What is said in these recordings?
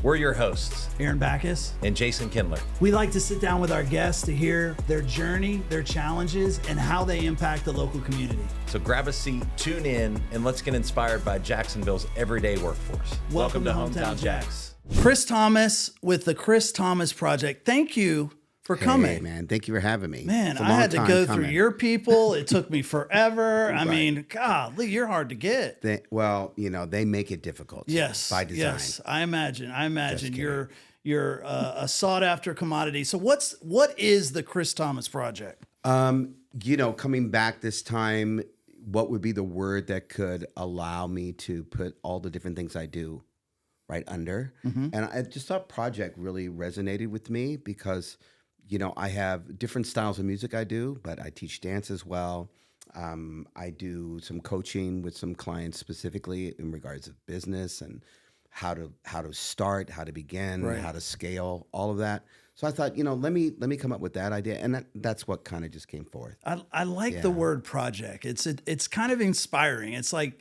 We're your hosts, Aaron Bacus and Jason Kindler. We like to sit down with our guests to hear their journey, their challenges, and how they impact the local community. So grab a seat, tune in, and let's get inspired by Jacksonville's everyday workforce. Welcome to Hometown Jacks. Chris Thomas with the Chris Thomas Project. Thank you for coming. Hey, man. Thank you for having me. Man, I had to go through your people. It took me forever. I mean, golly, you're hard to get. They make it difficult. Yes. By design. Yes. I imagine you're a sought after commodity. So what is the Chris Thomas Project? Coming back this time, what would be the word that could allow me to put all the different things I do right under? Mm-hmm. And I just thought project really resonated with me because I have different styles of music I do, but I teach dance as well. I do some coaching with some clients specifically in regards of business and how to start, how to begin, how to scale, all of that. So I thought, let me come up with that idea, and that's what kind of just came forth. I like the word project. It's kind of inspiring. It's like.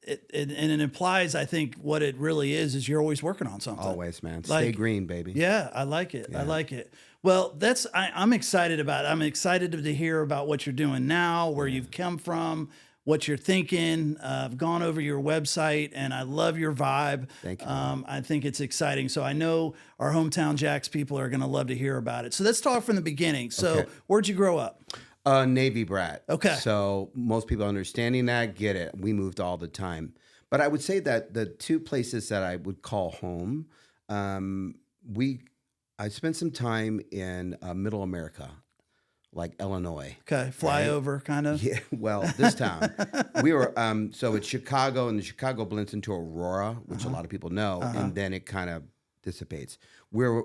And it implies, I think, what it really is you're always working on something. Always, man. Stay green, baby. Yeah, I like it. Yeah. I like it. Well, I'm excited about it. I'm excited to hear about what you're doing now, where you've come from, what you're thinking. I've gone over your website, and I love your vibe. Thank you. I think it's exciting. So I know our Hometown Jacks people are going to love to hear about it. So let's talk from the beginning. So where'd you grow up? Navy brat. Okay. So most people understanding that get it. We moved all the time. But I would say that the two places that I would call home, I spent some time in Middle America, like Illinois. Okay. Flyover kind of? Yeah. Well, this town. We were, so it's Chicago, and the Chicago blends into Aurora, which a lot of people know, and then it kind of dissipates. We're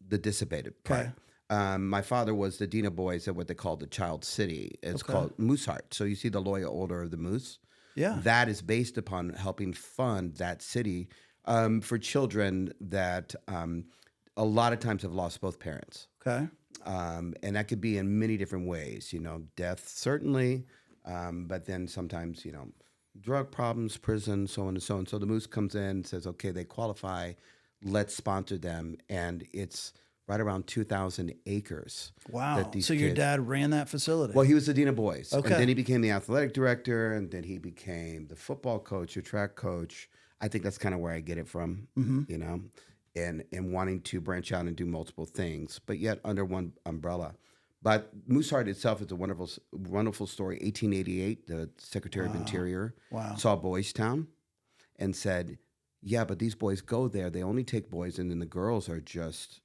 the dissipated part. Okay. My father was the dean of boys at what they call the Child City. It's called Mooseheart. So you see the loyal order of the moose. Yeah. That is based upon helping fund that city for children that a lot of times have lost both parents. Okay. And that could be in many different ways. Death certainly, but then sometimes drug problems, prison, so on and so on. So the moose comes in and says, okay, they qualify. Let's sponsor them, and it's right around 2,000 acres. Wow. So your dad ran that facility? Well, he was the dean of boys. Okay. And then he became the athletic director, and then he became the football coach, the track coach. I think that's kind of where I get it from, and wanting to branch out and do multiple things, but yet under one umbrella. But Mooseheart itself is a wonderful, wonderful story. 1888, the Secretary of Interior saw Boys Town and said, yeah, but these boys go there. They only take boys, and then the girls are just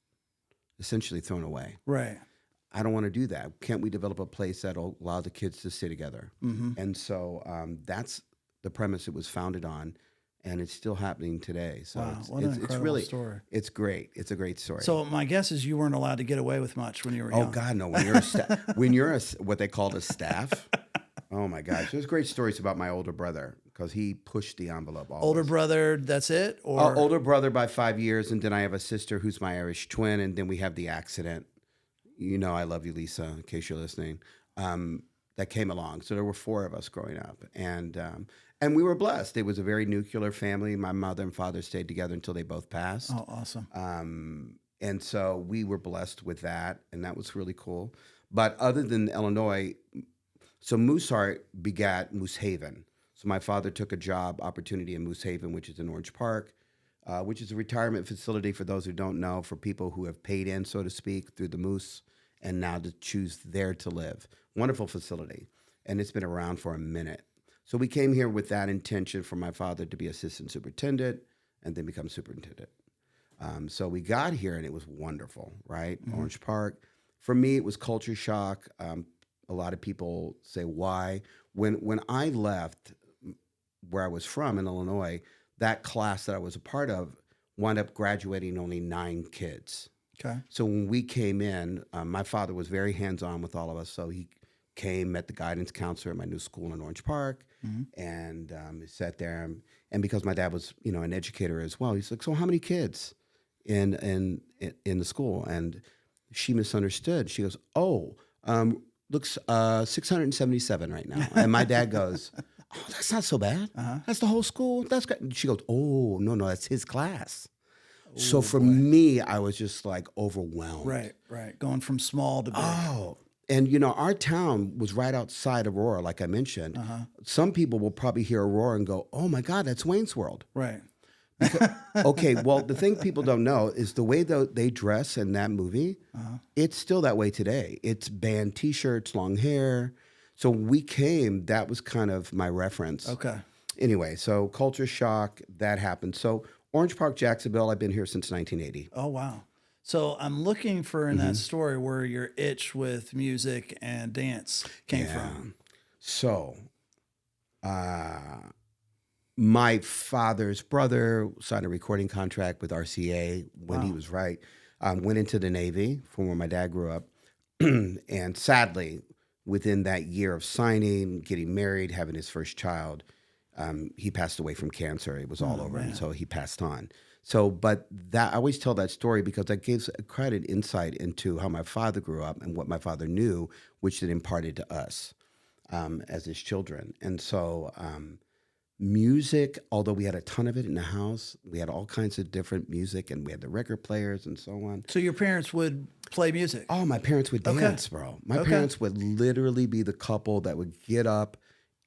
essentially thrown away. Right. I don't want to do that. Can't we develop a place that'll allow the kids to stay together? Mm-hmm. And so that's the premise it was founded on, and it's still happening today. So it's really story. It's great. It's a great story. So my guess is you weren't allowed to get away with much when you were young. Oh God, no. When you're when you're what they called a staff. Oh my gosh, there's great stories about my older brother because he pushed the envelope always. Older brother, that's it? Or older brother by 5 years, and then I have a sister who's my Irish twin, and then we have the accident. I love you, Lisa, in case you're listening. That came along. So there were 4 of us growing up, and we were blessed. It was a very nuclear family. My mother and father stayed together until they both passed. Oh, awesome. And so we were blessed with that, and that was really cool. But other than Illinois, so Mooseheart begat Moose Haven. So my father took a job opportunity in Moose Haven, which is in Orange Park, which is a retirement facility for those who don't know, for people who have paid in, so to speak, through the Moose, and now to choose there to live. Wonderful facility, and it's been around for a minute. So we came here with that intention for my father to be assistant superintendent and then become superintendent. So we got here, and it was wonderful, right? Mm-hmm. Orange Park. For me, it was culture shock. A lot of people say, why? When I left where I was from in Illinois, that class that I was a part of wound up graduating only 9 kids. Okay. So when we came in, my father was very hands-on with all of us. So he came, met the guidance counselor at my new school in Orange Park, and sat there. And because my dad was, an educator as well, he's like, so how many kids in the school? And she misunderstood. She goes, looks 677 right now. And my dad goes, oh, that's not so bad. That's the whole school. That's great. She goes, oh, no, that's his class. So Ooh, for boy. me, I was just like overwhelmed. Right. Going from small to big. Oh, and you know, our town was right outside Aurora, like I mentioned. Some people will probably hear Aurora and go, "Oh my God, that's Wayne's World." Right. Okay, well, the thing people don't know is the way that they dress in that movie, it's still that way today. It's band T-shirts, long hair. So when we came, that was kind of my reference. Okay. Anyway, so culture shock, that happened. So Orange Park, Jacksonville, I've been here since 1980. Oh, wow. So I'm looking for in Mm-hmm. that story where your itch with music and dance came from. So, my father's brother signed a recording contract with RCA when he was went into the Navy from where my dad grew up. And sadly, within that year of signing, getting married, having his first child, he passed away from cancer. It was all over, and so he passed on. So, but that I always tell that story because that gives quite an insight into how my father grew up and what my father knew, which it imparted to us as his children. And so, music, although we had a ton of it in the house, we had all kinds of different music, and we had the record players and so on. So your parents would play music. Oh, my parents would dance, bro. My parents would literally be the couple that would get up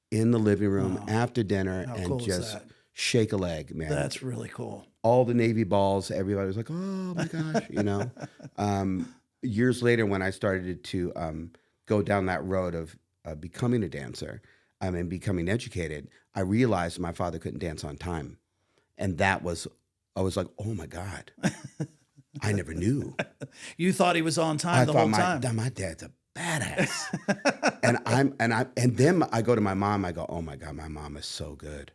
in the living room after dinner and cool is just that? shake a leg, man. That's really cool. All the Navy balls, everybody was like, oh my gosh, you know. Years later, when I started to go down that road of becoming a dancer and becoming educated, I realized my father couldn't dance on time. And I was like, oh my God, I never knew. You thought he was on time the whole time. My dad's a badass. and then I go to my mom, I go, oh my God, my mom is so good.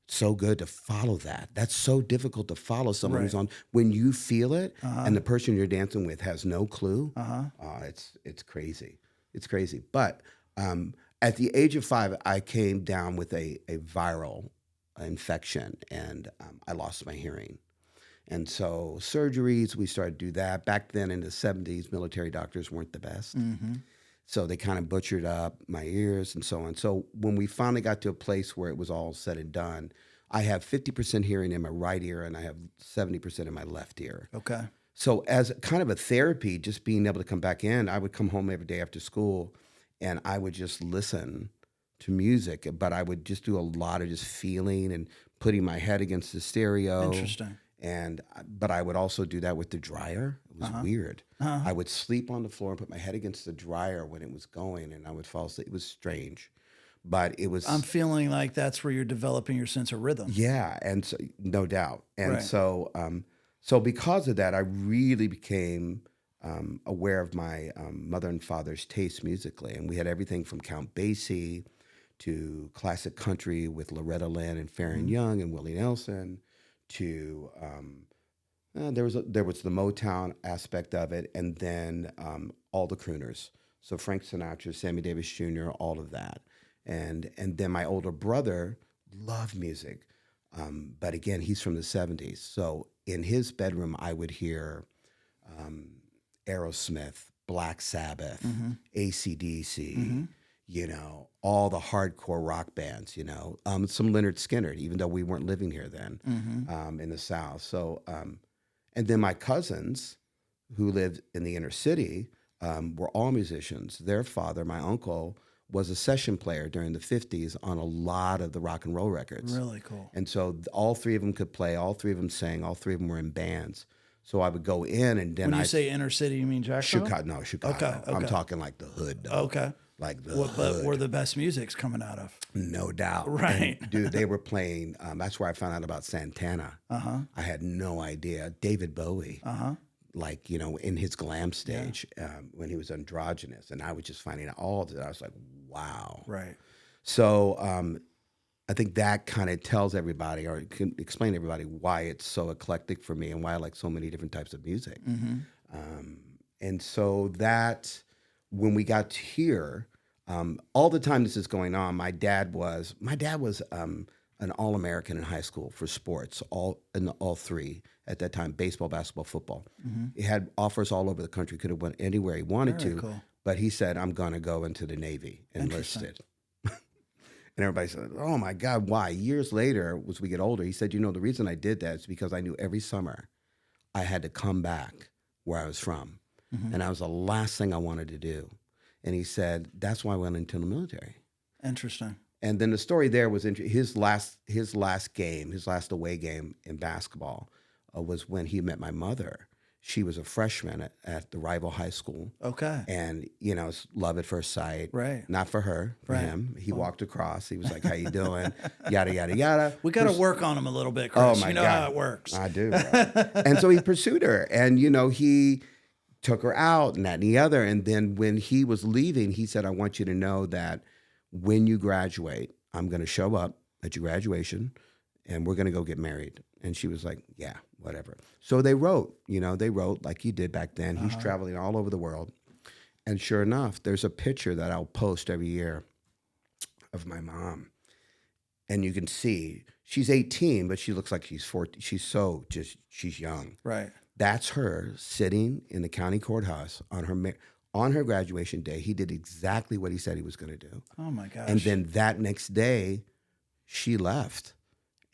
So good to follow that. That's so difficult to follow someone who's on when you feel it and the person you're dancing with has no clue. It's crazy. It's crazy. But at the age of 5, I came down with a viral infection and I lost my hearing. And so surgeries, we started to do that. Back then in the 70s, military doctors weren't the best. So they kind of butchered up my ears and so on. So when we finally got to a place where it was all said and done, I have 50% hearing in my right ear and I have 70% in my left ear. Okay. So as kind of a therapy, just being able to come back in, I would come home every day after school and I would just listen to music, but I would just do a lot of just feeling and putting my head against the stereo. Interesting. But I would also do that with the dryer. It was weird. I would sleep on the floor and put my head against the dryer when it was going, and I would fall asleep. It was strange, but it was. I'm feeling like that's where you're developing your sense of rhythm. Yeah, and so, no doubt. And so because of that, I really became aware of my mother and father's taste musically, and we had everything from Count Basie to classic country with Loretta Lynn and Farron Young and Willie Nelson. To there was the Motown aspect of it, and then all the crooners. So Frank Sinatra, Sammy Davis Jr., all of that, and then my older brother loved music, but again he's from the '70s. So in his bedroom, I would hear Aerosmith, Black Sabbath, AC/DC. You know, all the hardcore rock bands, you know, some Leonard Skinner, even though we weren't living here then in the South. So, and then my cousins who lived in the inner city were all musicians. Their father, my uncle, was a session player during the 50s on a lot of the rock and roll records. Really cool. And so all three of them could play, all three of them sang, all three of them were in bands. So I would go in and then When you say inner city, you mean Jacksonville? Chicago. Okay. I'm talking like the hood, though. Okay. Like the But hood. where the best music's coming out of. No doubt. Right. And, dude, they were playing, that's where I found out about Santana. I had no idea. David Bowie. Like, you know, in his glam stage when he was androgynous. And I was just finding out all of it. I was like, wow. Right. So I think that kind of tells everybody or can explain to everybody why it's so eclectic for me and why I like so many different types of music. And so that when we got here, all the time this is going on, my dad was an All-American in high school for sports, all three at that time, baseball, basketball, football. He had offers all over the country, could have went anywhere he wanted Very to, cool. but he said, I'm going to go into the Navy, enlisted. And everybody said, oh my God, why? Years later, as we get older, he said, you know, the reason I did that is because I knew every summer I had to come back where I was from. And that was the last thing I wanted to do. And he said, that's why I went into the military. Interesting. And then the story there was his last away game in basketball was when he met my mother. She was a freshman at the rival high school. Okay. And, it's love at first sight. Right. Not for her, for him. He walked across. He was like, how you doing? Yada, yada, yada. We got to work on him a little bit, Chris. Oh, my you know God. how it works. I do. And so he pursued her. And, he took her out and that and the other. And then when he was leaving, he said, I want you to know that when you graduate, I'm going to show up at your graduation and we're going to go get married. And she was like, yeah, whatever. So they wrote like he did back then. He's traveling all over the world. And sure enough, there's a picture that I'll post every year of my mom. And you can see she's 18, but she looks like she's 14. She's young. Right. That's her sitting in the county courthouse on her graduation day. He did exactly what he said he was going to do. Oh my gosh. And then that next day, she left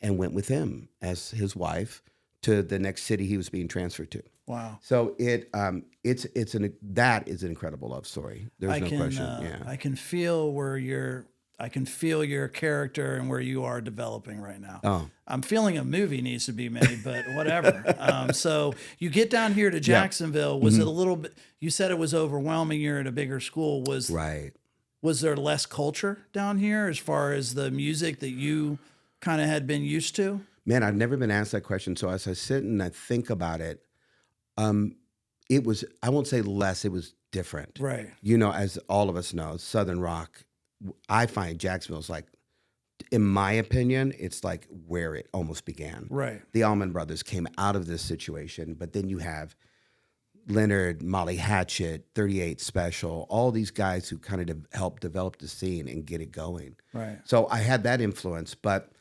and went with him as his wife to the next city he was being transferred to. Wow. So that is an incredible love story. There's no question. Yeah. I can feel your character and where you are developing right now. Oh. I'm feeling a movie needs to be made, but whatever. So you get down here to Jacksonville. Was it a little bit? You said it was overwhelming. You're at a bigger school. Right. Was there less culture down here as far as the music that you kind of had been used to? Man, I've never been asked that question. So as I sit and I think about it, it was, I won't say less, it was different. Right. As all of us know, Southern rock, I find Jacksonville's like, in my opinion, it's like where it almost began. Right. The Allman Brothers came out of this situation, but then you have Leonard, Molly Hatchet, 38 Special, all these guys who kind of helped develop the scene and get it going. Right. So I had that influence, but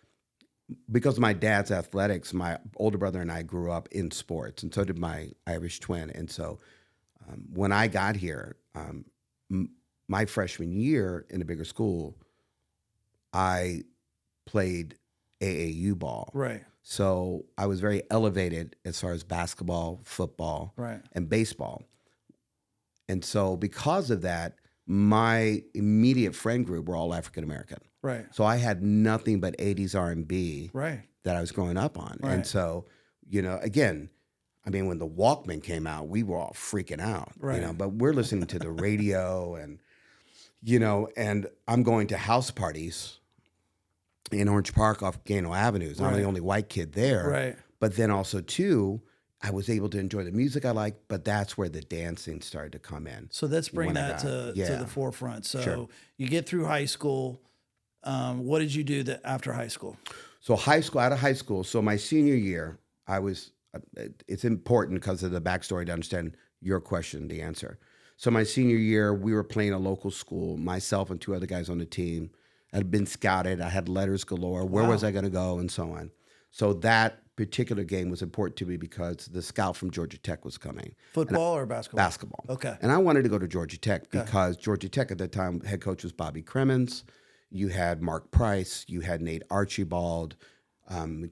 because of my dad's athletics, my older brother and I grew up in sports, and so did my Irish twin. And so when I got here, my freshman year in a bigger school, I played AAU ball. Right. So I was very elevated as far as basketball, football, Right. and baseball. And so because of that, my immediate friend group were all African American. Right. So I had nothing but 80s R&B Right. that I was growing up on. Right. And so, again, I mean, when the Walkman came out, we were all freaking out, Right. but we're listening to the radio and I'm going to house parties in Orange Park off Gano Avenue. I'm Right. the only white kid there. Right. But then also, too, I was able to enjoy the music I liked, but that's where the dancing started to come in. So let's bring when I that got- to yeah. the forefront. So Sure. you get through high school. What did you do after high school? So out of high school, so my senior year, it's important because of the backstory to understand your question, the answer. So my senior year, we were playing a local school, myself and two other guys on the team. I had been scouted. I had letters galore. Where Wow. was I going to go and so on. So that particular game was important to me because the scout from Georgia Tech was coming. Football or basketball? Basketball. Okay. And I wanted to go to Georgia Tech because Georgia Tech at that time, head coach was Bobby Cremens. You had Mark Price. You had Nate Archibald,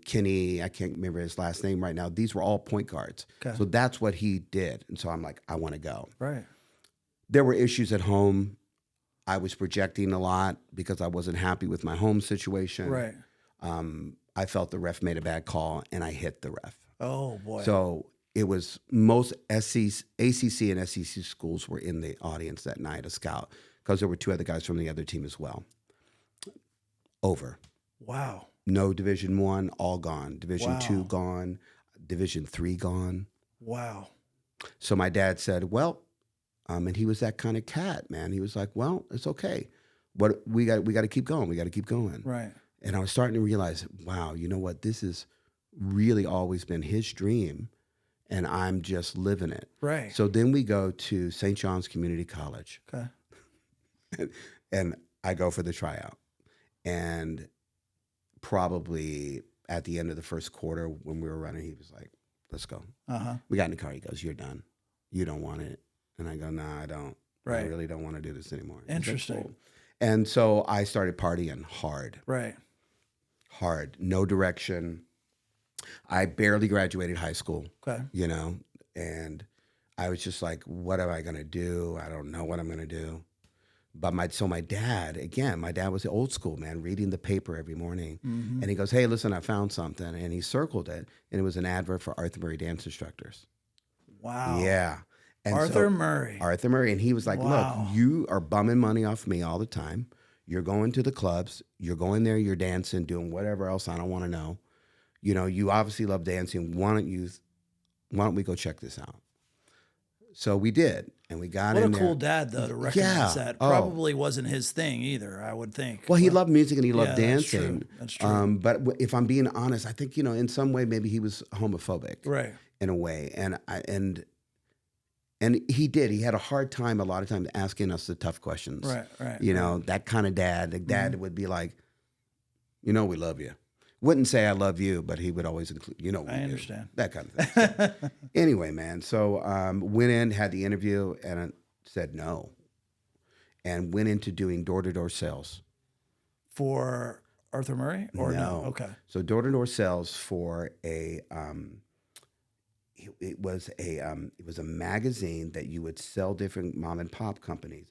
Kenny. I can't remember his last name right now. These were all point guards. Okay. So that's what he did. And so I'm like, I want to go. Right. There were issues at home. I was projecting a lot because I wasn't happy with my home situation. Right. I felt the ref made a bad call, and I hit the ref. Oh boy. So it was most ACC and SEC schools were in the audience that night, a scout, because there were two other guys from the other team as well. Over. Wow. No Division I, all gone. Division Wow. II gone. Division III gone. Wow. So my dad said, well, and he was that kind of cat, man. He was like, well, it's okay. But we got to keep going. We got to keep going. Right. And I was starting to realize, wow, you know what? This has really always been his dream, and I'm just living it. Right. So then we go to St. John's Community College, Okay. and I go for the tryout. And probably at the end of the first quarter when we were running, he was like, let's go. Uh-huh. We got in the car. He goes, you're done. You don't want it. And I go, no, I don't. I Right. really don't want to do this anymore. He's like, Interesting. "Cool." And so I started partying hard. Right. Hard. No direction. I barely graduated high school, Okay. you know, and I was just like, what am I going to do? I don't know what I'm going to do. But my dad, again, my dad was the old school man, reading the paper every morning. Mm-hmm. And he goes, hey, listen, I found something. And he circled it. And it was an advert for Arthur Murray dance instructors. Wow. Yeah. And Arthur Murray. Arthur Murray. And he was like, Wow. look, you are bumming money off me all the time. You're going to the clubs. You're going there. You're dancing, doing whatever else I don't want to know. You know, you obviously love dancing. Why don't we go check this out? So we did. And we got in there. What a cool dad, though, to recognize Yeah. that. Oh. Probably wasn't his thing either, I would think. Well, he loved music and he loved Yeah, dancing. That's true. But if I'm being honest, I think, you know, in some way, maybe he was homophobic. Right. In a way. And he did. He had a hard time a lot of times asking us the tough questions. Right. You know, that kind of dad. The dad would be like, you know, we love you. Wouldn't say I love you, but he would always include, you know, we I do. understand. That kind of thing. So, anyway, man. So went in, had the interview, and I said no. And went into doing door-to-door sales. For Arthur Murray? Or no? Okay. So door-to-door sales for a it was a magazine that you would sell different mom and pop companies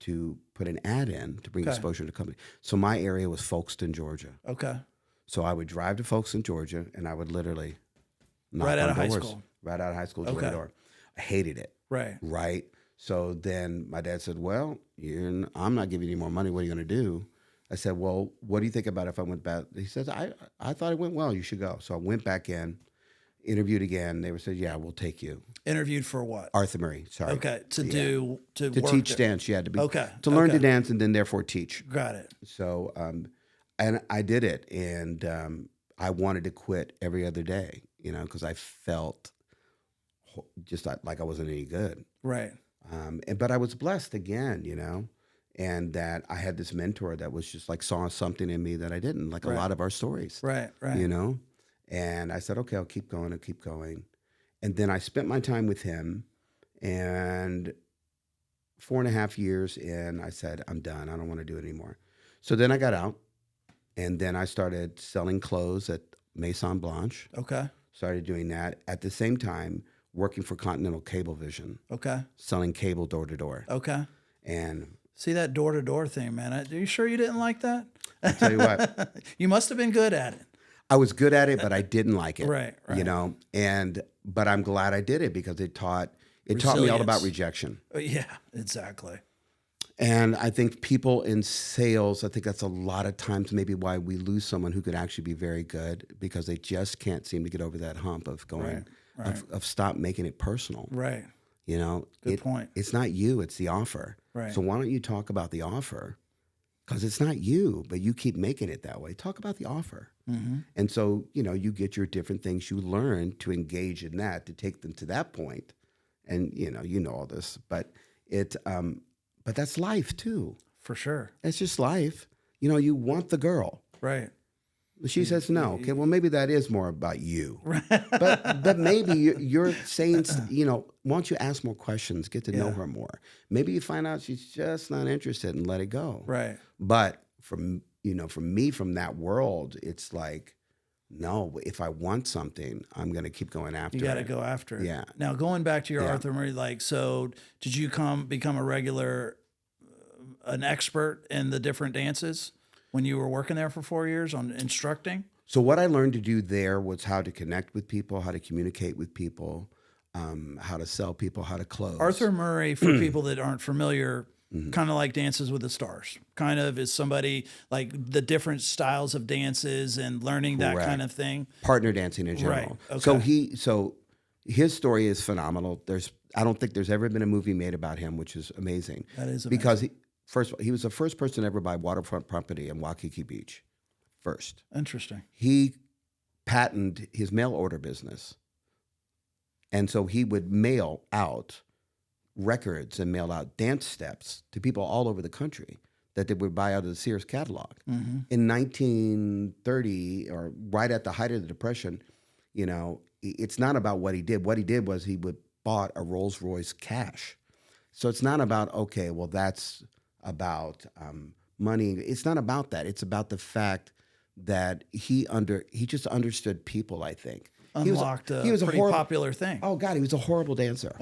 to put an ad in to bring exposure to the company. So my area was Folkestone, Georgia. Okay. So I would drive to Folkestone, Georgia, and I would literally knock Right out on of high doors. school. Right out of high school, door Okay. to door. I hated it. Right. Right. So then my dad said, well, I'm not giving you any more money. What are you going to do? I said, well, what do you think about if I went back? He says, I thought it went well. You should go. So I went back in, interviewed again. They said, yeah, we'll take you. Interviewed for what? Arthur Murray, sorry. Okay. To To work teach there. dance, you had to be. Okay. To learn Okay. to dance and then therefore teach. Got it. So, and I did it. And I wanted to quit every other day, you know, because I felt just like I wasn't any good. Right. But I was blessed again, you know, and that I had this mentor that was just like saw something in me that I didn't, like a lot of our stories, Right. you know. And I said, okay, I'll keep going. And then I spent my time with him, and 4.5 years in, I said, I'm done. I don't want to do it anymore. So then I got out, and then I started selling clothes at Maison Blanche. Okay. Started doing that at the same time, working for Continental Cablevision. Okay. Selling cable door to door. Okay. And See that door-to-door thing, man. Are you sure you didn't like that? I'll tell you what, You must have been good at it. I was good at it, but I didn't like it. Right. You know, but I'm glad I did it because it taught me all about Resilience. rejection. Yeah, exactly. And I think people in sales, I think that's a lot of times maybe why we lose someone who could actually be very good, because they just can't seem to get over that hump of going, Right. Of stop making it personal. Right. You know, Good point. It's not you, it's the offer. Right. So why don't you talk about the offer? Because it's not you, but you keep making it that way. Talk about the offer. Mm-hmm. And so, you know, you get your different things you learn to engage in that, to take them to that point. And, you know all this, but but that's life too. For sure. It's just life. You know, you want the girl. Right. She says no. Okay, well, maybe that is more about you. But maybe you're saying, you know, why don't you ask more questions, get to know her more? Maybe you find out she's just not interested and let it go. Right. But from me, from that world, it's like, no, if I want something, I'm going to keep going after it. You got to go after it. Yeah. Now, going back to your Arthur Murray, so did you become a regular, an expert in the different dances when you were working there for 4 years on instructing? So what I learned to do there was how to connect with people, how to communicate with people, how to sell people, how to close. Arthur Murray, for people that aren't familiar, kind of like Dances with the Stars. Kind of is somebody like the different styles of dances and learning that kind of thing. Partner dancing in general. Right. Okay. So his story is phenomenal. I don't think there's ever been a movie made about him, which is amazing. That is amazing. Because he was the first person to ever buy waterfront property in Waikiki Beach. First. Interesting. He patented his mail order business. And so he would mail out records and mail out dance steps to people all over the country that they would buy out of the Sears catalog. Mm-hmm. In 1930, or right at the height of the Depression, you know, it's not about what he did. What he did was he would bought a Rolls Royce cash. So it's not about, okay, well, that's about money. It's not about that. It's about the fact that he just understood people, I think. Unlocked he was a a pretty horrible, popular thing. Oh God, he was a horrible dancer.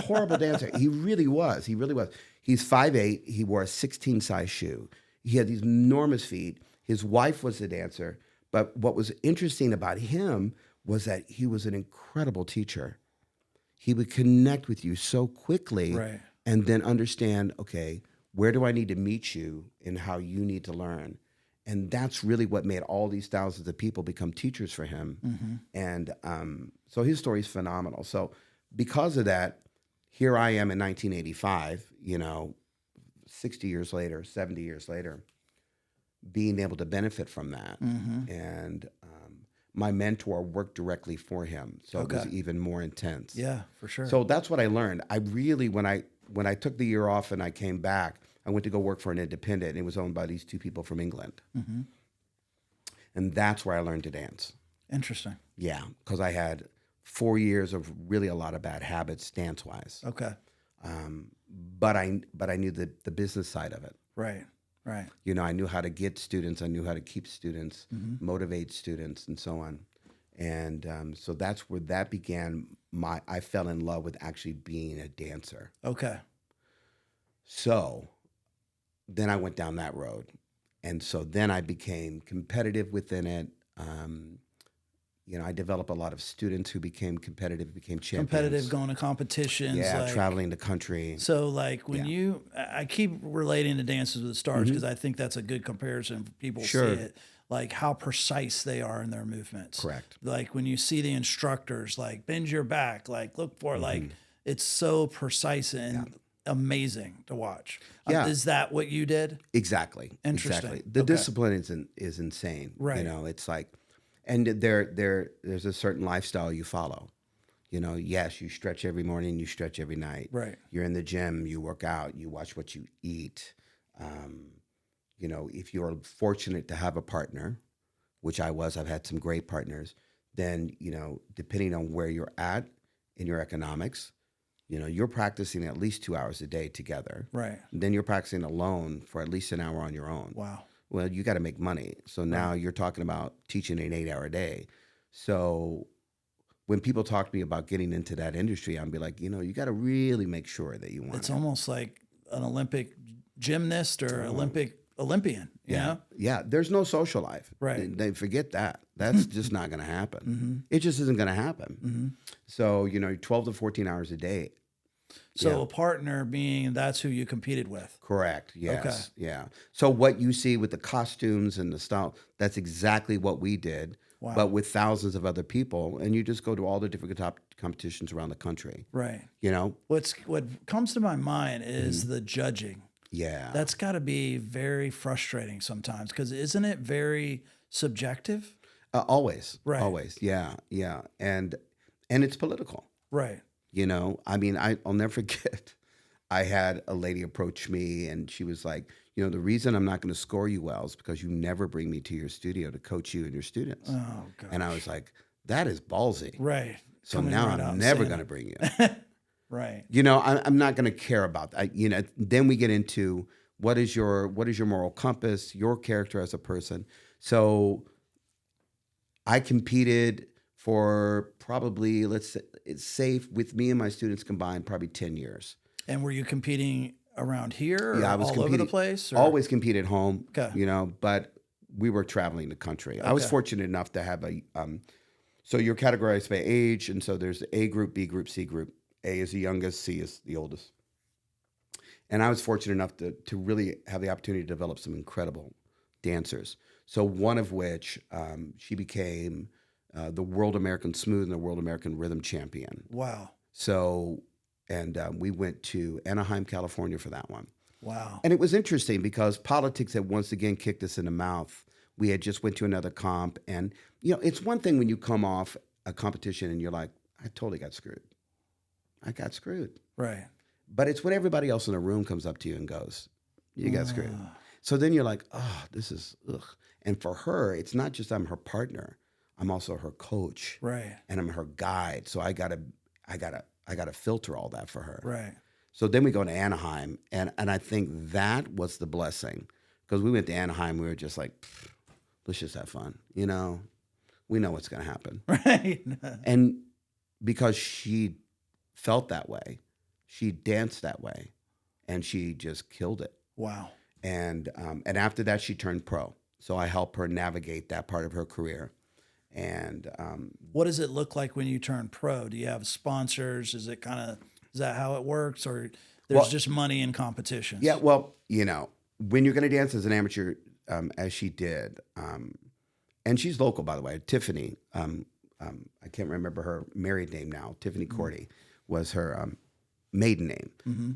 Horrible dancer. He really was. He really was. He's 5'8". He wore a 16 size shoe. He had these enormous feet. His wife was a dancer. But what was interesting about him was that he was an incredible teacher. He would connect with you so quickly, Right. and then understand, okay, where do I need to meet you and how you need to learn? And that's really what made all these thousands of people become teachers for him. Mm-hmm. And so his story is phenomenal. So because of that, here I am in 1985, 60 years later, 70 years later, being able to benefit from that. Mm-hmm. And my mentor worked directly for him. So it was even more intense. Yeah, for sure. So that's what I learned. I really, when I took the year off and I came back, I went to go work for an independent, and it was owned by these two people from England. Mm-hmm. And that's where I learned to dance. Interesting. Yeah, because I had 4 years of really a lot of bad habits dance-wise. Okay. But I knew the business side of it. Right. Right. I knew how to get students. I knew how to keep students, motivate students, and so on. And so that's where that began. I fell in love with actually being a dancer. Okay. So then I went down that road. And so then I became competitive within it. I developed a lot of students who became competitive, became champions. Competitive, going to competitions. Yeah, traveling the country. So like when I keep relating to Dances with the Stars because I think that's a good comparison for people to see it. Like how precise they are in their movements. Correct. Like when you see the instructors, like bend your back, like look for like it's so precise and amazing to watch. Yeah. Is that what you did? Exactly. Interesting. Exactly. The discipline is insane. Right. It's like, and there's a certain lifestyle you follow. Yes, you stretch every morning, you stretch every night. Right. You're in the gym, you work out, you watch what you eat. If you're fortunate to have a partner, which I was, I've had some great partners, then, depending on where you're at in your economics, you're practicing at least 2 hours a day together. Right. Then you're practicing alone for at least an hour on your own. Wow. Well, you got to make money. So now you're talking about teaching an 8-hour day. So when people talk to me about getting into that industry, I'll be like, you got to really make sure that you want It's it. almost like an Olympic Gymnast or Olympian, you know? Yeah, there's no social life. Right. They forget that. That's just not going to happen. It just isn't going to happen. So, 12 to 14 hours a day. So a partner being that's who you competed with. Correct. Yes. Okay. Yeah. So what you see with the costumes and the style, that's exactly what we did, Wow. but with thousands of other people. And you just go to all the different top competitions around the country. Right. What comes to my mind is the judging. Yeah. That's got to be very frustrating sometimes because isn't it very subjective? Always. Right. Always. Yeah. Yeah. And it's political. Right. I'll never forget. I had a lady approach me and she was like, the reason I'm not going to score you well is because you never bring me to your studio to coach you and your students. Oh, God. And I was like, that is ballsy. Right. So Coming now right out I'm and never saying going to it. bring you. Right. I'm not going to care about that. Then we get into what is your moral compass, your character as a person. So I competed for probably, let's say, it's safe with me and my students combined, probably 10 years. And were you competing around here or Yeah, I was all competing, over the place? Or? Always compete at home, Okay. but we were traveling the country. I was fortunate enough to have so you're categorized by age, and so there's A group, B group, C group. A is the youngest, C is the oldest. And I was fortunate enough to really have the opportunity to develop some incredible dancers. So one of which, she became the World American Smooth and the World American Rhythm champion. Wow. So, and we went to Anaheim, California for that one. Wow. And it was interesting because politics had once again kicked us in the mouth. We had just went to another comp. And, it's one thing when you come off a competition and you're like, I totally got screwed. I got screwed. Right. But it's when everybody else in the room comes up to you and goes, you got screwed. So then you're like, oh, this is, ugh. And for her, it's not just I'm her partner. I'm also her coach. Right. And I'm her guide. So I gotta filter all that for her. Right. So then we go to Anaheim, and I think that was the blessing, because we went to Anaheim, we were just like, let's just have fun. You know, we know what's going to happen. Right. And because she felt that way, she danced that way, and she just killed it. Wow. And after that, she turned pro. So I helped her navigate that part of her career. And what does it look like when you turn pro? Do you have sponsors? Is that how it works, or there's just money in competitions? yeah, well, you know, when you're going to dance as an amateur, as she did, and she's local, by the way, Tiffany. I can't remember her married name now. Tiffany Cordy was her maiden name,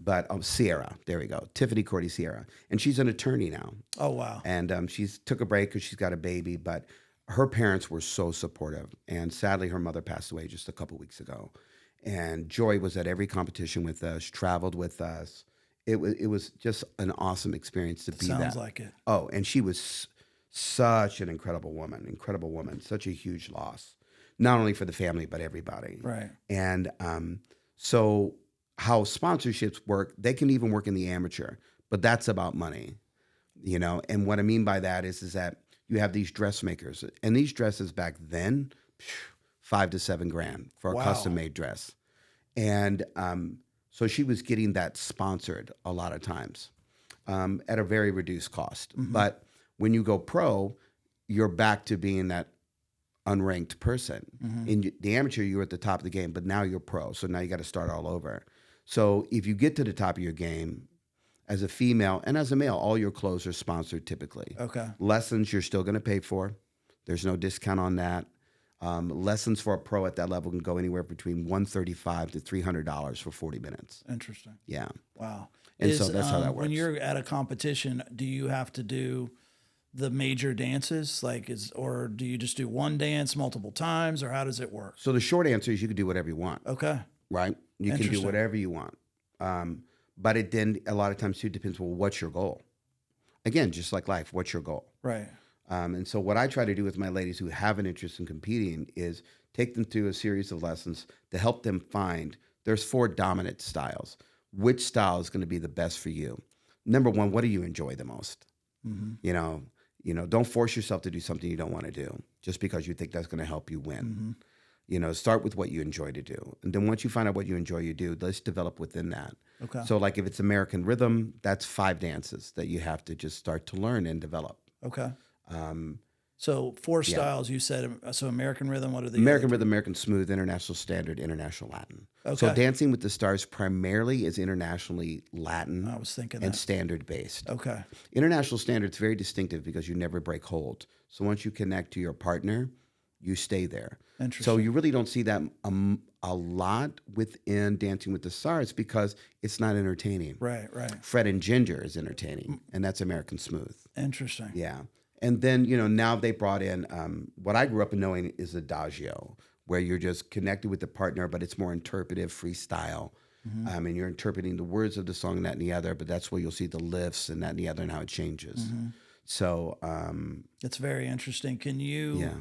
but Sierra. There we go, Tiffany Cordy Sierra, and she's an attorney now. Oh wow! And she's took a break because she's got a baby, but her parents were so supportive. And sadly, her mother passed away just a couple weeks ago. And Joy was at every competition with us, traveled with us. It was just an awesome experience to be that. Sounds like it. Oh, and she was such an incredible woman, such a huge loss, not only for the family, but everybody. Right. And so how sponsorships work, they can even work in the amateur, but that's about money, you know? And what I mean by that is that you have these dressmakers, and these dresses back then, $5,000 to $7,000 for a custom-made dress. And so she was getting that sponsored a lot of times at a very reduced cost. But when you go pro, you're back to being that unranked person. In the amateur, you were at the top of the game, but now you're pro. So now you got to start all over. So if you get to the top of your game, as a female and as a male, all your clothes are sponsored typically. Okay. Lessons you're still going to pay for. There's no discount on that. Lessons for a pro at that level can go anywhere between $135 to $300 for 40 minutes. Interesting. Yeah. Wow. And so that's how that works. When you're at a competition, do you have to do the major dances, or do you just do one dance multiple times, or how does it work? So the short answer is you can do whatever you want. Okay. Right? You can do whatever you want. But it then a lot of times too depends, well, what's your goal? Again, just like life, what's your goal? Right. And so what I try to do with my ladies who have an interest in competing is take them through a series of lessons to help them find, there's 4 dominant styles. Which style is going to be the best for you? Number one, what do you enjoy the most? You know, don't force yourself to do something you don't want to do just because you think that's going to help you win. You know, start with what you enjoy to do. And then once you find out what you enjoy to do, let's develop within that. Okay. So like if it's American rhythm, that's 5 dances that you have to just start to learn and develop. Okay. So 4 styles you said. So American rhythm, what are the American rhythm, American smooth, international standard, international Latin. Okay. So Dancing with the Stars primarily is internationally Latin I was thinking and that. standard based. Okay. International standard's very distinctive because you never break hold. So once you connect to your partner, you stay there. Interesting. So you really don't see that a lot within Dancing with the Stars because it's not entertaining. Right. Fred and Ginger is entertaining, and that's American smooth. Interesting. Yeah. And then, you know, now they brought in what I grew up knowing is adagio, where you're just connected with the partner, but it's more interpretive, freestyle. And you're interpreting the words of the song, that and the other, but that's where you'll see the lifts and that and the other and how it changes. So it's very interesting. Can you yeah.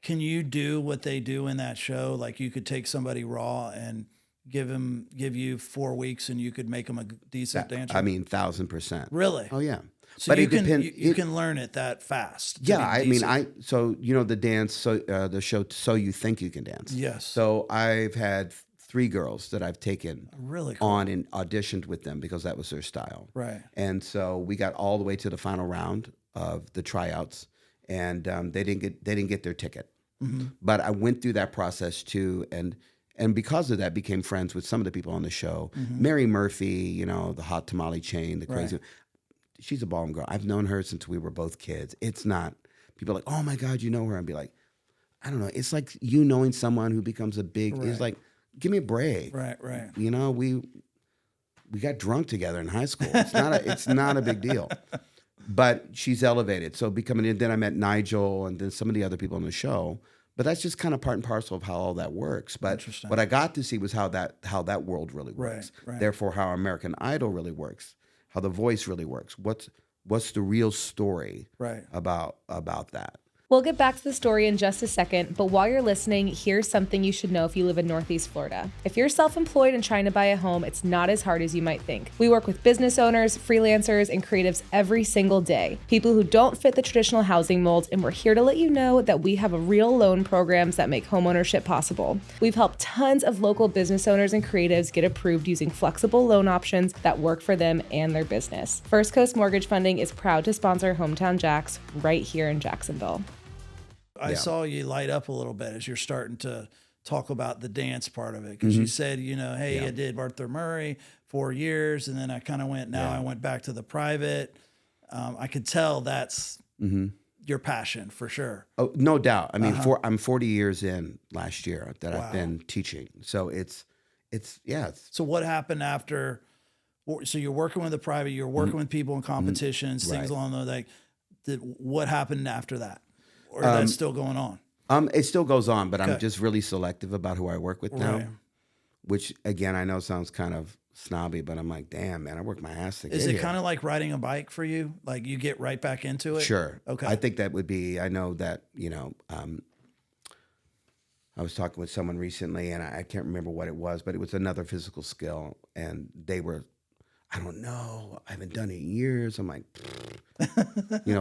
Can you do what they do in that show? Like you could take somebody raw and give you 4 weeks and you could make them a decent dancer? I mean, 1,000%. Really? Oh, yeah. So but you it can depends. you can learn it that fast. Yeah, I mean, so you know the dance, so the show, So You Think You Can Dance. Yes. So I've had 3 girls that I've taken really cool. on and auditioned with them because that was their style. Right. And so we got all the way to the final round of the tryouts, and they didn't get their ticket. But I went through that process too, and because of that, became friends with some of the people on the show. Mary Murphy, you know, the hot tamale chain, the crazy. Right. She's a ballroom girl. I've known her since we were both kids. It's not, people are like, oh my God, you know her. I'd be like, I don't know. It's like you knowing someone who becomes a big, it's like, give me a break. Right. You know, we got drunk together in high school. It's not a big deal. But she's elevated. So then I met Nigel and then some of the other people on the show. But that's just kind of part and parcel of how all that works. But what I got to see was how that world really works. Right. Therefore, how American Idol really works, how The Voice really works. What's the real story about that? We'll get back to the story in just a second, but while you're listening, here's something you should know if you live in Northeast Florida. If you're self-employed and trying to buy a home, it's not as hard as you might think. We work with business owners, freelancers, and creatives every single day. People who don't fit the traditional housing mold, and we're here to let you know that we have a real loan programs that make homeownership possible. We've helped tons of local business owners and creatives get approved using flexible loan options that work for them and their business. First Coast Mortgage Funding is proud to sponsor Hometown Jacks right here in Jacksonville. I saw you light up a little bit as you're starting to talk about the dance part of it. Because you said, hey, I did Arthur Murray 4 years, and then I kind of I went back to the private. I could tell that's your passion for sure. Oh, no doubt. I mean, I'm 40 years in last year that I've been teaching. So it's. So what happened after? So you're working with the private, you're working with people in competitions, things along those like. What happened after that? Or that's still going on? It still goes on, but I'm just really selective about who I work with now. Which again, I know sounds kind of snobby, but I'm like, damn, man, I work my ass to get here. Is it kind of like riding a bike for you? Like you get right back into it? Sure. Okay. I think that would be. I know that I was talking with someone recently, and I can't remember what it was, but it was another physical skill, and they were. I don't know. I haven't done it in years. I'm like,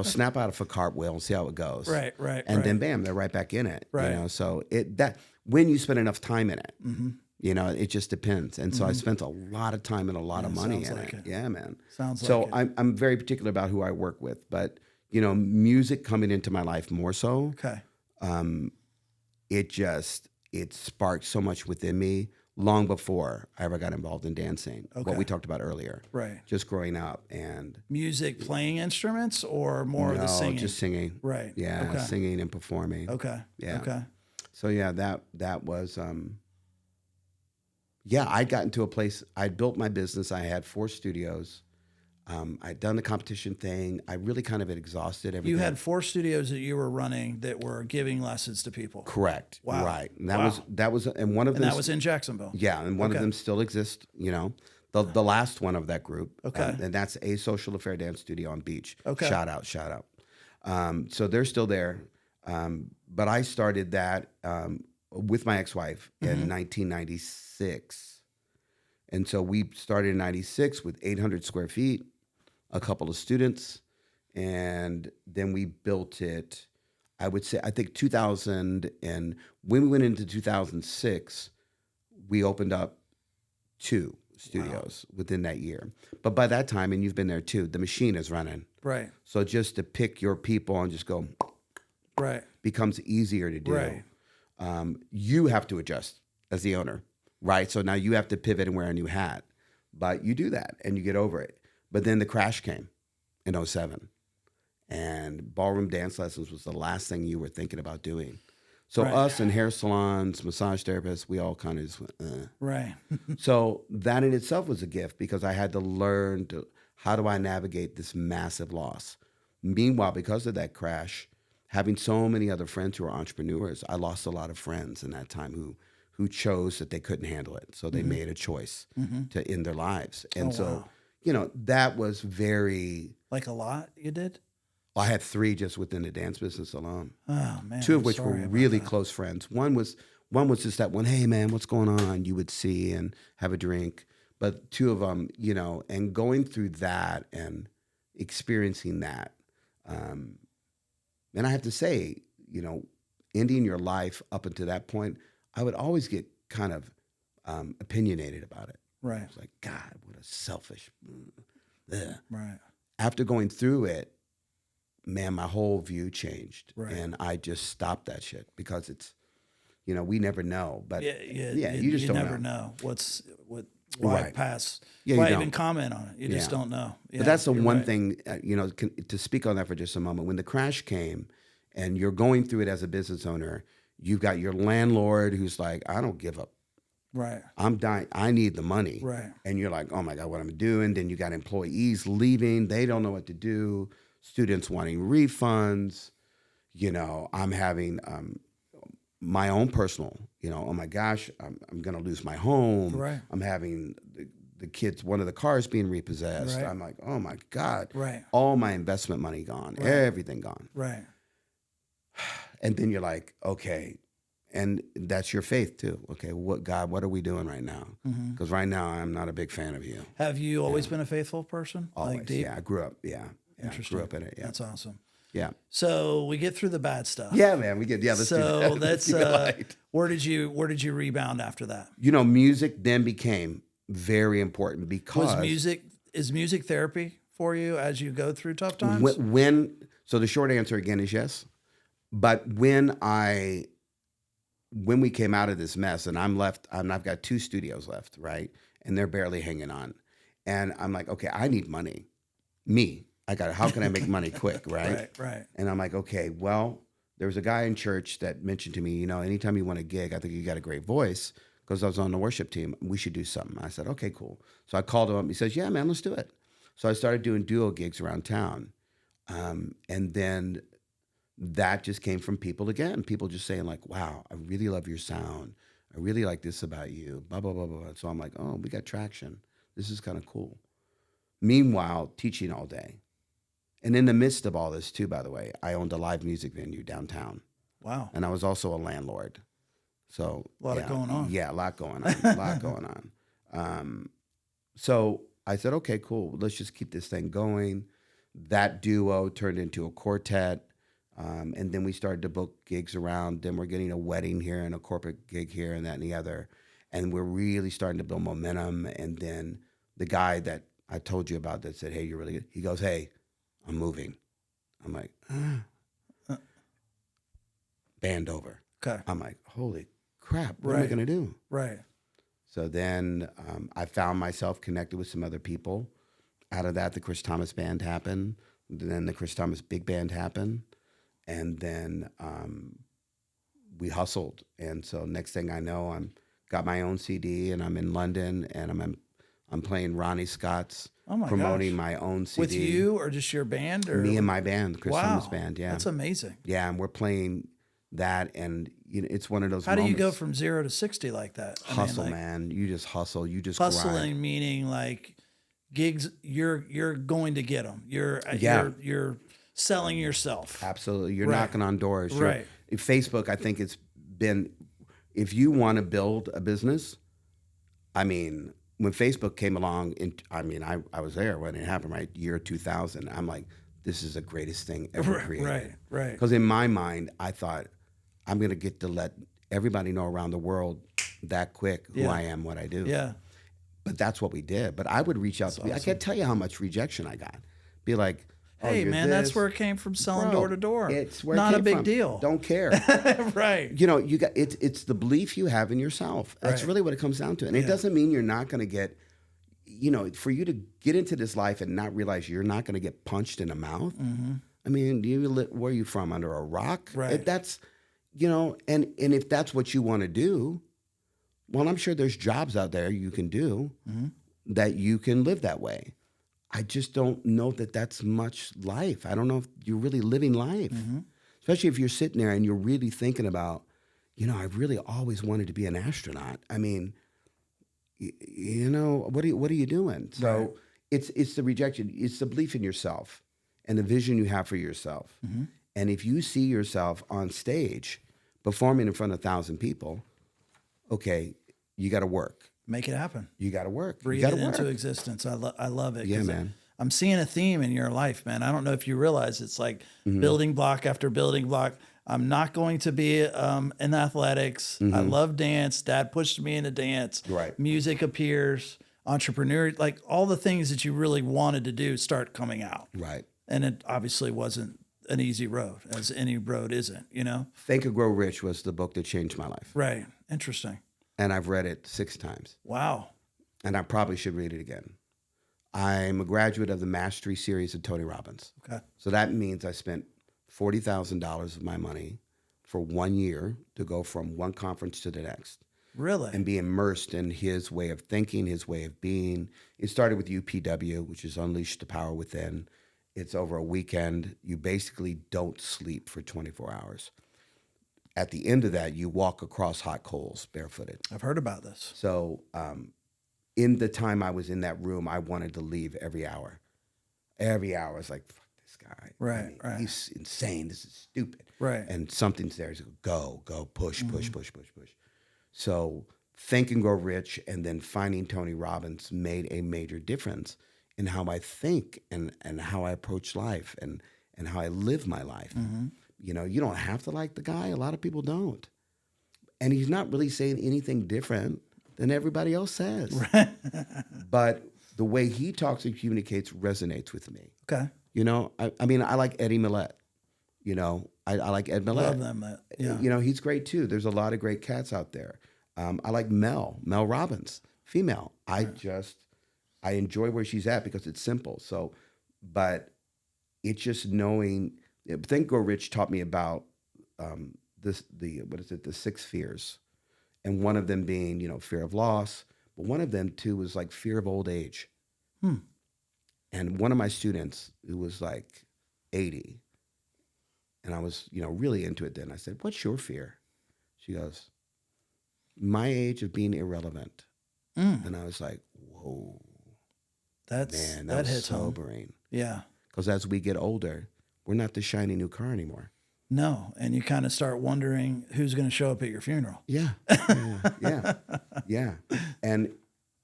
snap out of a cartwheel and see how it goes. Right. And then bam, they're right back in it. Right. So when you spend enough time in it, it just depends. And so I spent a lot of time and a lot of money in it. Yeah, man. So I'm very particular about who I work with, but music coming into my life more so. Okay. It sparked so much within me. Long before I ever got involved in dancing, what we talked about earlier, just growing up and music, playing instruments, or more of the singing. Just singing, singing and performing. Okay. So that was I got into a place. I built my business. I had 4 studios. I'd done the competition thing. I really kind of had exhausted everything. You had 4 studios that you were running that were giving lessons to people. Correct. Wow. Right. And that was, and one of them. And that was in Jacksonville. Yeah, and one of them still exists. The last one of that group. Okay. And that's a social affair dance studio on Beach. Okay. Shout out. So they're still there. But I started that with my ex-wife in 1996. And so we started in 96 with 800 square feet, a couple of students, and then we built it, I would say, I think 2000, and when we went into 2006, we opened up 2 studios within that year. But by that time, and you've been there too, the machine is running. Right. So just to pick your people and just go, becomes easier to do. Right. You have to adjust as the owner. Right. So now you have to pivot and wear a new hat, but you do that and you get over it. But then the crash came in 2007, and ballroom dance lessons was the last thing you were thinking about doing. So us and hair salons, massage therapists, we all kind of just went, Right. So that in itself was a gift because I had to learn how do I navigate this massive loss. Meanwhile, because of that crash, having so many other friends who are entrepreneurs, I lost a lot of friends in that time who chose that they couldn't handle it. So they made a choice to end their lives. And that was very... Like a lot you did? I had 3 just within the dance business alone. Oh, man. 2 of which were really close friends. One was just that one, hey, man, what's going on? You would see and have a drink. But 2 of them, and going through that and experiencing that. And I have to say, ending your life up until that point, I would always get kind of opinionated about it. Right. It's like, God, what a selfish. Ugh. Right. After going through it, man, my whole view changed. Right. And I just stopped that shit because it's, we never know. But you just never know why pass. Yeah, why even comment on it? You just don't know. Yeah, but that's the one thing, to speak on that for just a moment. When the crash came and you're going through it as a business owner, you've got your landlord who's like, I don't give up. Right. I'm dying. I need the money. Right. And you're like, oh my God, what am I doing? Then you got employees leaving. They don't know what to do. Students wanting refunds. I'm having my own personal, oh my gosh, I'm going to lose my home. Right. I'm having the kids, one of the cars being repossessed. Right. I'm like, oh my God. Right. All my investment money gone. Right. Everything gone. Right. And then you're like, okay. And that's your faith too. Okay, God, what are we doing right now? Because right now I'm not a big fan of you. Have you always been a faithful person? Always, Like deep? yeah. I grew up, yeah. Interesting. Grew up in it, yeah. That's awesome. Yeah. So we get through the bad stuff. Yeah, man, we get, let's do that. That's Keep it light. where did you rebound after that? Music then became very important because Is music therapy for you as you go through tough times? So the short answer again is yes. But when we came out of this mess and I'm left, I've got 2 studios left, right? And they're barely hanging on. And I'm like, okay, I need money. How can I make money quick, right? Right. And I'm like, okay, well, there was a guy in church that mentioned to me, anytime you want a gig, I think you got a great voice because I was on the worship team. We should do something. I said, okay, cool. So I called him up. He says, yeah, man, let's do it. So I started doing duo gigs around town. And then that just came from people just saying like, wow, I really love your sound. I really like this about you, blah, blah, blah, blah. So I'm like, oh, we got traction. This is kind of cool. Meanwhile, teaching all day. And in the midst of all this too, by the way, I owned a live music venue downtown. Wow. And I was also a landlord. So a lot going on. Yeah, a lot going on. So I said, okay, cool. Let's just keep this thing going. That duo turned into a quartet. And then we started to book gigs around. Then we're getting a wedding here and a corporate gig here and that and the other. And we're really starting to build momentum. And then the guy that I told you about that said, hey, you're really good. He goes, hey, I'm moving. I'm like, band over. Okay. I'm like, holy crap, what am I going to do? Right. So then I found myself connected with some other people. Out of that, the Chris Thomas Band happened. Then the Chris Thomas Big Band happened. And then we hustled. And so next thing I know, got my own CD and I'm in London and I'm playing Ronnie Scott's, promoting my own CD. With you or just your band? Or? Me and my band, the Chris Thomas Band, yeah. That's amazing. Yeah, and we're playing that and it's one of those How moments. do you go from 0 to 60 like that? Hustle, man. You just hustle. You just hustling, grind. Meaning like gigs, you're going to get them. You're selling yourself. Absolutely. You're knocking on doors. Right. Facebook, I think it's been, if you want to build a business, I mean, when Facebook came along, I was there when it happened, right? Year 2000. I'm like, this is the greatest thing ever created. Right. Because in my mind, I thought, I'm going to get to let everybody know around the world that quick who I am, what I do. Yeah. But that's what we did. But I would reach out to people. I can't tell you how much rejection I got. Be like, hey, man, that's where it came from, selling door to door. It's where not it came a big from. deal. Don't care. Right. You got it's the belief you have in yourself. That's really what it comes down to. And it doesn't mean you're not going to get, for you to get into this life and not realize you're not going to get punched in the mouth. Mm-hmm. I mean, where are you from? Under a rock? Right. That's, and if that's what you want to do, well, I'm sure there's jobs out there you can do that you can live that way. I just don't know that that's much life. I don't know if you're really living life, especially if you're sitting there and you're really thinking about, I really always wanted to be an astronaut. I mean, what are you doing? So it's the rejection. It's the belief in yourself and the vision you have for yourself. Mm-hmm. And if you see yourself on stage performing in front of 1,000 people, okay, you got to work. Make it happen. You got to work. Breathe it into existence. I love it. Yeah, man. I'm seeing a theme in your life, man. I don't know if you realize it's like building block after building block. I'm not going to be in athletics. I love dance. Dad pushed me into dance. Right. Music appears. Entrepreneurial, like all the things that you really wanted to do start coming out. Right. And it obviously wasn't an easy road, as any road isn't, Think and Grow Rich was the book that changed my life. Right. Interesting. And I've read it 6 times. Wow. And I probably should read it again. I'm a graduate of the Mastery series of Tony Robbins. Okay. So that means I spent $40,000 of my money for 1 year to go from one conference to the next. Really? And be immersed in his way of thinking, his way of being. It started with UPW, which is Unleash the Power Within. It's over a weekend. You basically don't sleep for 24 hours. At the end of that, you walk across hot coals barefooted. I've heard about this. So in the time I was in that room, I wanted to leave every hour. Every hour. I was like, fuck this. this guy. Right, right. He's insane. This is stupid. Right. And something's there. So go, push. So Think and Grow Rich and then finding Tony Robbins made a major difference in how I think and how I approach life and how I live my life. You know, you don't have to like the guy. A lot of people don't. And he's not really saying anything different than everybody else says. Right. But the way he talks and communicates resonates with me. Okay. You know, I mean, I like Eddie Millette. You know, I like Ed Millette. Love them. Yeah. You know, he's great too. There's a lot of great cats out there. I like Mel Robbins, female. I enjoy where she's at because it's simple. So, but it's just knowing. Think Grow Rich taught me about the 6 fears, and one of them being, you know, fear of loss, but one of them too was like fear of old age. And one of my students who was like 80, and I was, you know, really into it then. I said, "What's your fear?" She goes, "My age of being irrelevant." And I was like, "Whoa, that was hits sobering." home. Yeah. Because as we get older, we're not the shiny new car anymore. No, and you kind of start wondering who's going to show up at your funeral. Yeah.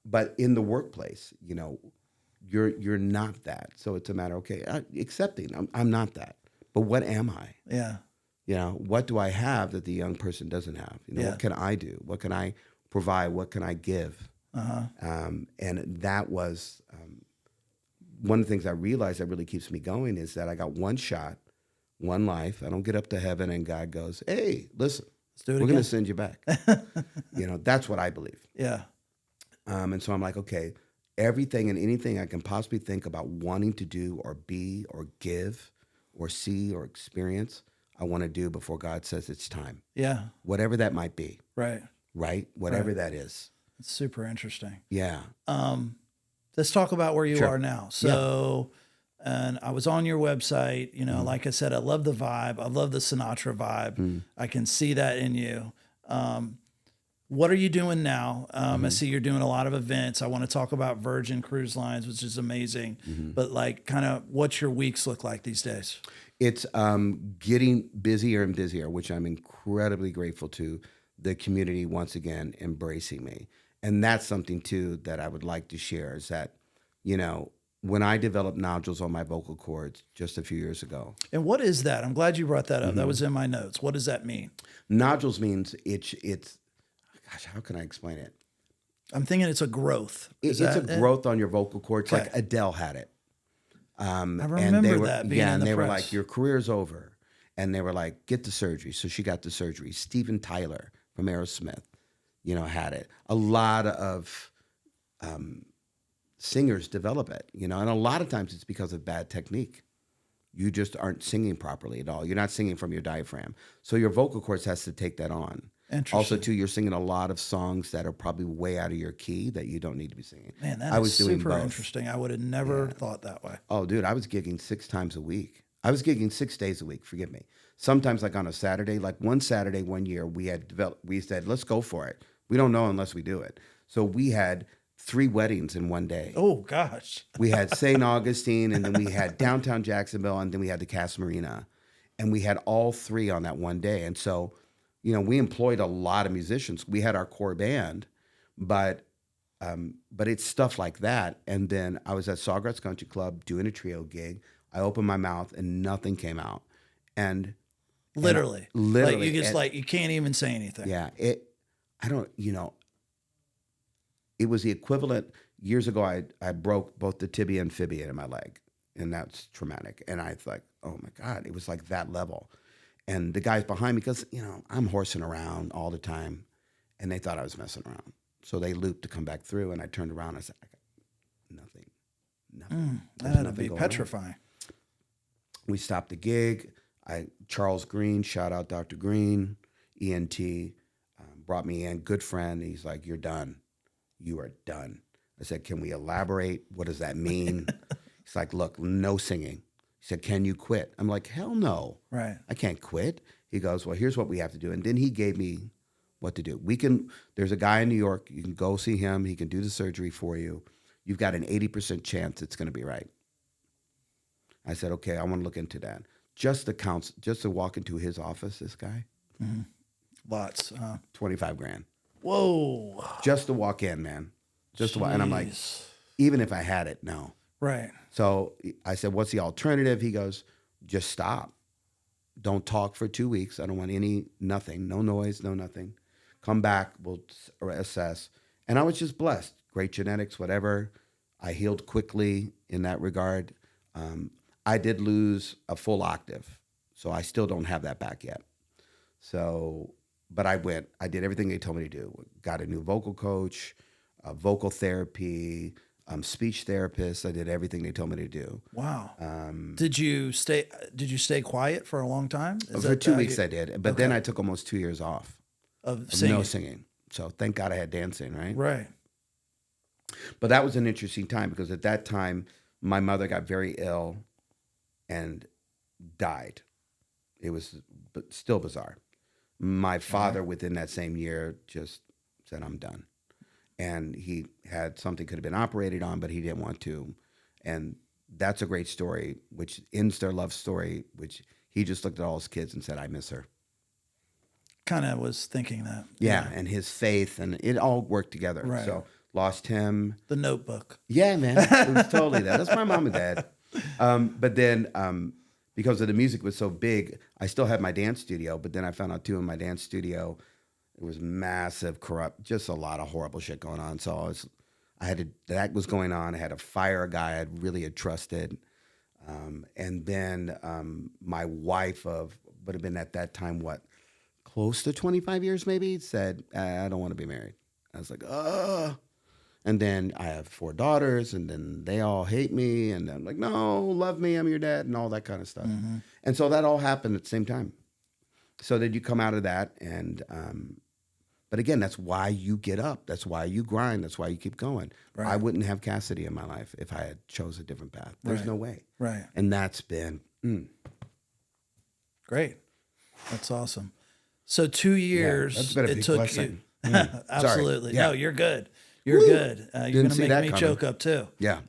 But in the workplace, you know, you're not that. So it's a matter, okay, accepting I'm not that. But what am I? Yeah. You know, what do I have that the young person doesn't have? You know, what can I do? What can I provide? What can I give? And that was one of the things I realized that really keeps me going is that I got one shot, one life. I don't get up to heaven and God goes, "Hey, listen, we're going to send you back." You know, that's what I believe. Yeah. And so I'm like, okay, everything and anything I can possibly think about wanting to do or be or give or see or experience, I want to do before God says it's time. Yeah. Whatever that might be. Right. Whatever that is. It's super interesting. Yeah. Let's talk about where you are now. So, and I was on your website, you know, like I said, I love the vibe. I love the Sinatra vibe. I can see that in you. What are you doing now? I see you're doing a lot of events. I want to talk about Virgin Cruise Lines, which is amazing. But like, kind of, what's your weeks look like these days? It's getting busier and busier, which I'm incredibly grateful to the community once again embracing me. And that's something too that I would like to share is that, you know, when I developed nodules on my vocal cords just a few years ago. And what is that? I'm glad you brought that up. That was in my notes. What does that mean? Nodules means it's gosh, how can I explain it? I'm thinking it's a growth. It's a growth on your vocal cords. Okay. Like Adele had it. I remember that being in the they press. were like, "Your career's over," and they were like, "Get the surgery." So she got the surgery. Steven Tyler from Aerosmith, you know, had it. A lot of singers develop it, you know, and a lot of times it's because of bad technique. You just aren't singing properly at all. You're not singing from your diaphragm. So your vocal cords has to take that on. Also, too, you're singing a lot of songs that are probably way out of your key that you don't need to be singing. Man, that is super interesting. I would have never thought that way. Oh, dude, I was gigging 6 times a week. I was gigging 6 days a week, forgive me. Sometimes like on a Saturday, like one Saturday, one year, we said, let's go for it. We don't know unless we do it. So we had 3 weddings in one day. Oh, gosh. We had St. Augustine, and then we had downtown Jacksonville, and then we had the Casa Marina. And we had all 3 on that one day. And so, you know, we employed a lot of musicians. We had our core band, but it's stuff like that. And then I was at Sawgrass Country Club doing a trio gig. I opened my mouth and nothing came out. And literally, like you just and, you can't even say anything. Yeah, it was the equivalent. Years ago, I broke both the tibia and fibia in my leg, and that's traumatic. And I was like, oh my God, it was like that level. And the guys behind me, because, you know, I'm horsing around all the time, and they thought I was messing around. So they looped to come back through, and I turned around and I said, I got nothing. That had to be petrifying. We stopped the gig. Charles Green, shout out Dr. Green, ENT, brought me in, good friend. He's like, you're done. You are done. I said, can we elaborate? What does that mean? He's like, look, no singing. He said, can you quit? I'm like, hell no. Right. I can't quit. He goes, well, here's what we have to do. And then he gave me what to do. There's a guy in New York. You can go see him. He can do the surgery for you. You've got an 80% chance it's going to be right. I said, okay, I want to look into that. Just to walk into his office, this guy, Lots. 25 grand. Whoa. Just to walk in, man. Just to walk. And I'm like, Jeez. even if I had it, no. Right. So I said, what's the alternative? He goes, just stop. Don't talk for 2 weeks. I don't want nothing, no noise, no nothing. Come back, we'll assess. And I was just blessed. Great genetics, whatever. I healed quickly in that regard. I did lose a full octave, so I still don't have that back yet. So, but I did everything they told me to do. Got a new vocal coach, vocal therapy, speech therapist. I did everything they told me to do. Wow. Did you stay quiet for a long time? For 2 weeks I did, but then I took almost 2 years off of singing? no singing. So thank God I had dancing, right? Right. But that was an interesting time because at that time, my mother got very ill and died. It was still bizarre. My father, within that same year, just said, I'm done. And he had something could have been operated on, but he didn't want to. And that's a great story, which ends their love story, which he just looked at all his kids and said, I miss her. Kind of was thinking that. Yeah, and his faith, and it all worked together. Right. So lost him. The Notebook. Yeah, man. It was totally that. That's my mom and dad. But then because of the music was so big, I still had my dance studio, but then I found out too in my dance studio, it was massive, corrupt, just a lot of horrible shit going on. So that was going on. I had to fire a guy I really had trusted. And then my wife would have been at that time, close to 25 years maybe, said, I don't want to be married. I was like, ugh. And then I have 4 daughters, and then they all hate me. And I'm like, no, love me, I'm your dad, and all that kind of stuff. Mm-hmm. And so that all happened at the same time. So then you come out of that. And, but again, that's why you get up. That's why you grind. That's why you keep going. Right. I wouldn't have Cassidy in my life if I had chose a different path. There's no way. Right. And that's been great. That's awesome. So 2 years, that's been a big blessing. Absolutely. Yeah. No, you're good. You're good. You're going to make me choke up too. Yeah.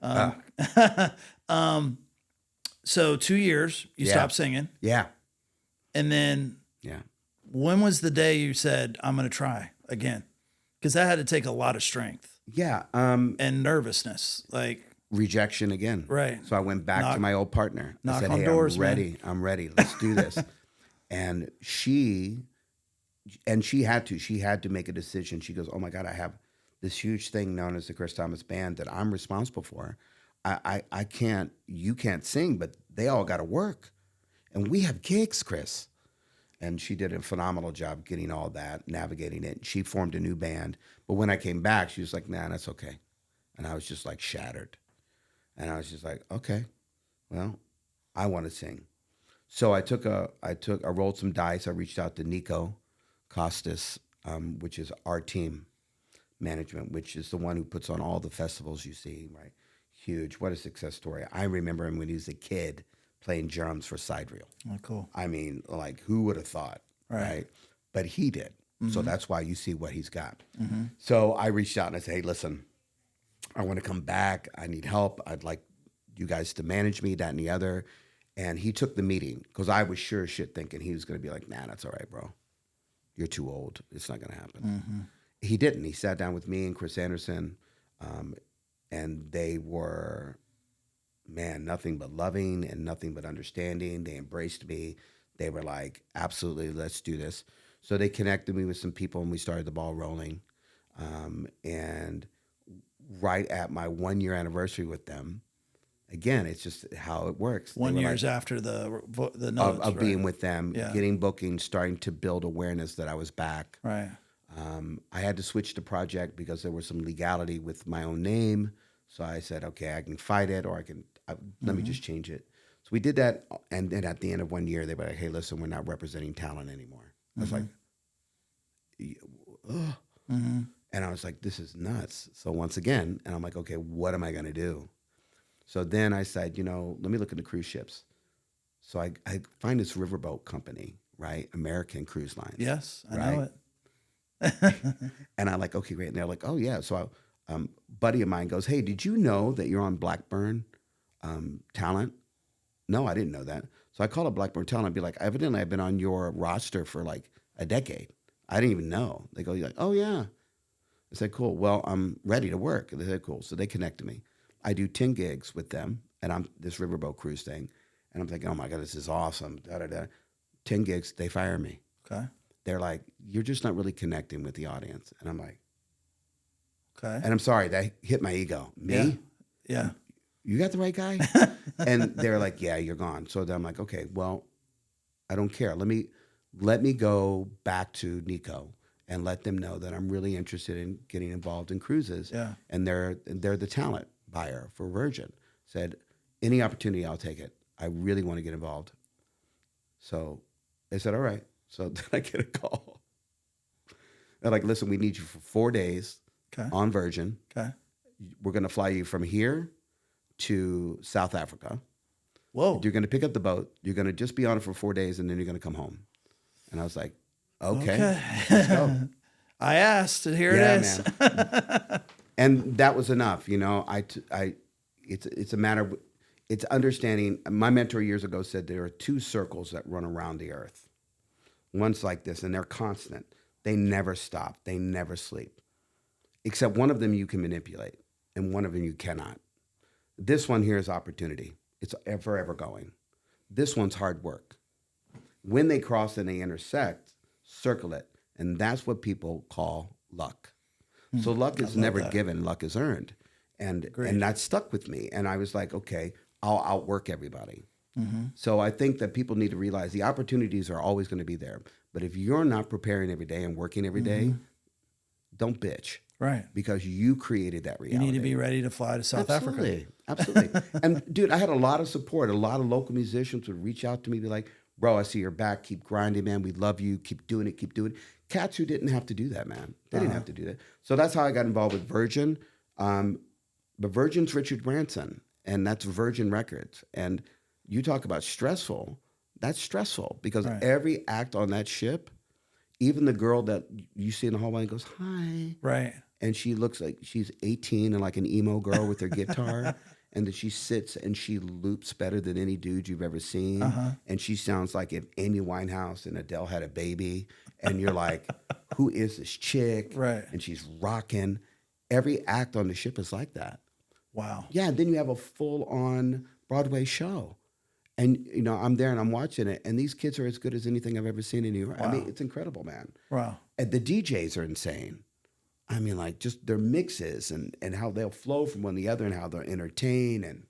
So 2 years, you stopped singing. Yeah. And then when was the day you said, I'm going to try again? Because that had to take a lot of strength. Yeah. And nervousness. Like rejection again. Right. So I went back to my old partner. I said, on hey, doors, I'm ready. man. I'm ready. Let's do this. And she had to make a decision. She goes, oh my God, I have this huge thing known as the Chris Thomas Band that I'm responsible for. I can't, you can't sing, but they all got to work. And we have gigs, Chris. And she did a phenomenal job getting all that, navigating it. She formed a new band. But when I came back, she was like, nah, that's okay. And I was just like shattered. And I was just like, okay, well, I want to sing. So I rolled some dice. I reached out to Nico Costas, which is our team management, which is the one who puts on all the festivals you see, right? Huge. What a success story. I remember him when he was a kid playing drums for Sidereal. Oh, cool. I mean, like, who would have thought, right? But he did. Mm-hmm. So that's why you see what he's got. Mm-hmm. So I reached out and I said, hey, listen, I want to come back. I need help. I'd like you guys to manage me, that and the other. And he took the meeting because I was sure as shit thinking he was going to be like, nah, that's all right, bro. You're too old. It's not going to happen. Mm-hmm. He didn't. He sat down with me and Chris Anderson, and they were, man, nothing but loving and nothing but understanding. They embraced me. They were like, absolutely, let's do this. So they connected me with some people, and we started the ball rolling. And right at my 1 year anniversary with them, again, it's just how it works. 1 year after the notes, of being with them, Yeah. getting bookings, starting to build awareness that I was back. Right. I had to switch the project because there was some legality with my own name. So I said, okay, I can fight it, or let me just change it. So we did that, and then at the end of 1 year, they were like, hey, listen, we're not representing talent anymore. I was like, ugh. Mm-hmm. And I was like, this is nuts. So once again, and I'm like, okay, what am I going to do? So then I said, let me look into cruise ships. So I find this riverboat company, right? American Cruise Lines. Yes, I know it. And I'm like, okay, great. And they're like, oh, yeah. So buddy of mine goes, hey, did you know that you're on Blackburn Talent? no, I didn't know that. So I called up Blackburn Talent and be like, evidently I've been on your roster for like a decade. I didn't even know. They go, you're like, oh yeah. I said, cool. Well, I'm ready to work. And they said, cool. So they connected me. I do 10 gigs with them, and I'm this riverboat cruise thing. And I'm thinking, oh my God, this is awesome. 10 gigs, they fire me. Okay. They're like, you're just not really connecting with the audience. And I'm like, Okay. and I'm sorry, that hit my ego. Me? Yeah. You got the right guy? And they're like, yeah, you're gone. So then I'm like, okay, well, I don't care. Let me go back to Nico and let them know that I'm really interested in getting involved in cruises. Yeah. And they're the talent buyer for Virgin. Said, any opportunity, I'll take it. I really want to get involved. So they said, all right. So then I get a call. They're like, listen, we need you for 4 days on Virgin. Okay. We're going to fly you from here to South Africa. Whoa. You're going to pick up the boat. You're going to just be on it for 4 days, and then you're going to come home. And I was like, okay. Let's go. I asked, and here it is. Man. And that was enough. You know, it's a matter of, it's understanding. My mentor years ago said there are 2 circles that run around the earth. One's like this, and they're constant. They never stop. They never sleep. Except one of them you can manipulate, and one of them you cannot. This one here is opportunity. It's forever going. This one's hard work. When they cross and they intersect, circle it. And that's what people call luck. So luck is never given, luck is earned. And that stuck with me. And I was like, okay, I'll outwork everybody. So I think that people need to realize the opportunities are always going to be there. But if you're not preparing every day and working every day, don't bitch. Right. Because you created that reality. You need to be ready to fly to South Africa. Absolutely. And dude, I had a lot of support. A lot of local musicians would reach out to me, be like, bro, I see you're back. Keep grinding, man. We love you. Keep doing it. Keep doing it. Cats who didn't have to do that, man. They didn't have to do that. So that's how I got involved with Virgin. But Virgin's Richard Branson, and that's Virgin Records. And you talk about stressful. That's stressful because every act on that ship, even the girl that you see in the hallway and goes, hi. Right. And she looks like she's 18 and like an emo girl with her guitar. And then she sits and she loops better than any dude you've ever seen. And she sounds like if Amy Winehouse and Adele had a baby. And you're like, who is this chick? Right. And she's rocking. Every act on the ship is like that. Wow. Yeah, and then you have a full-on Broadway show. And, you know, I'm there and I'm watching it. And these kids are as good as anything I've ever seen in New York. Wow. I mean, it's incredible, man. Wow. And the DJs are insane. I mean, like, just their mixes and how they'll flow from one to the other and how they'll entertain. And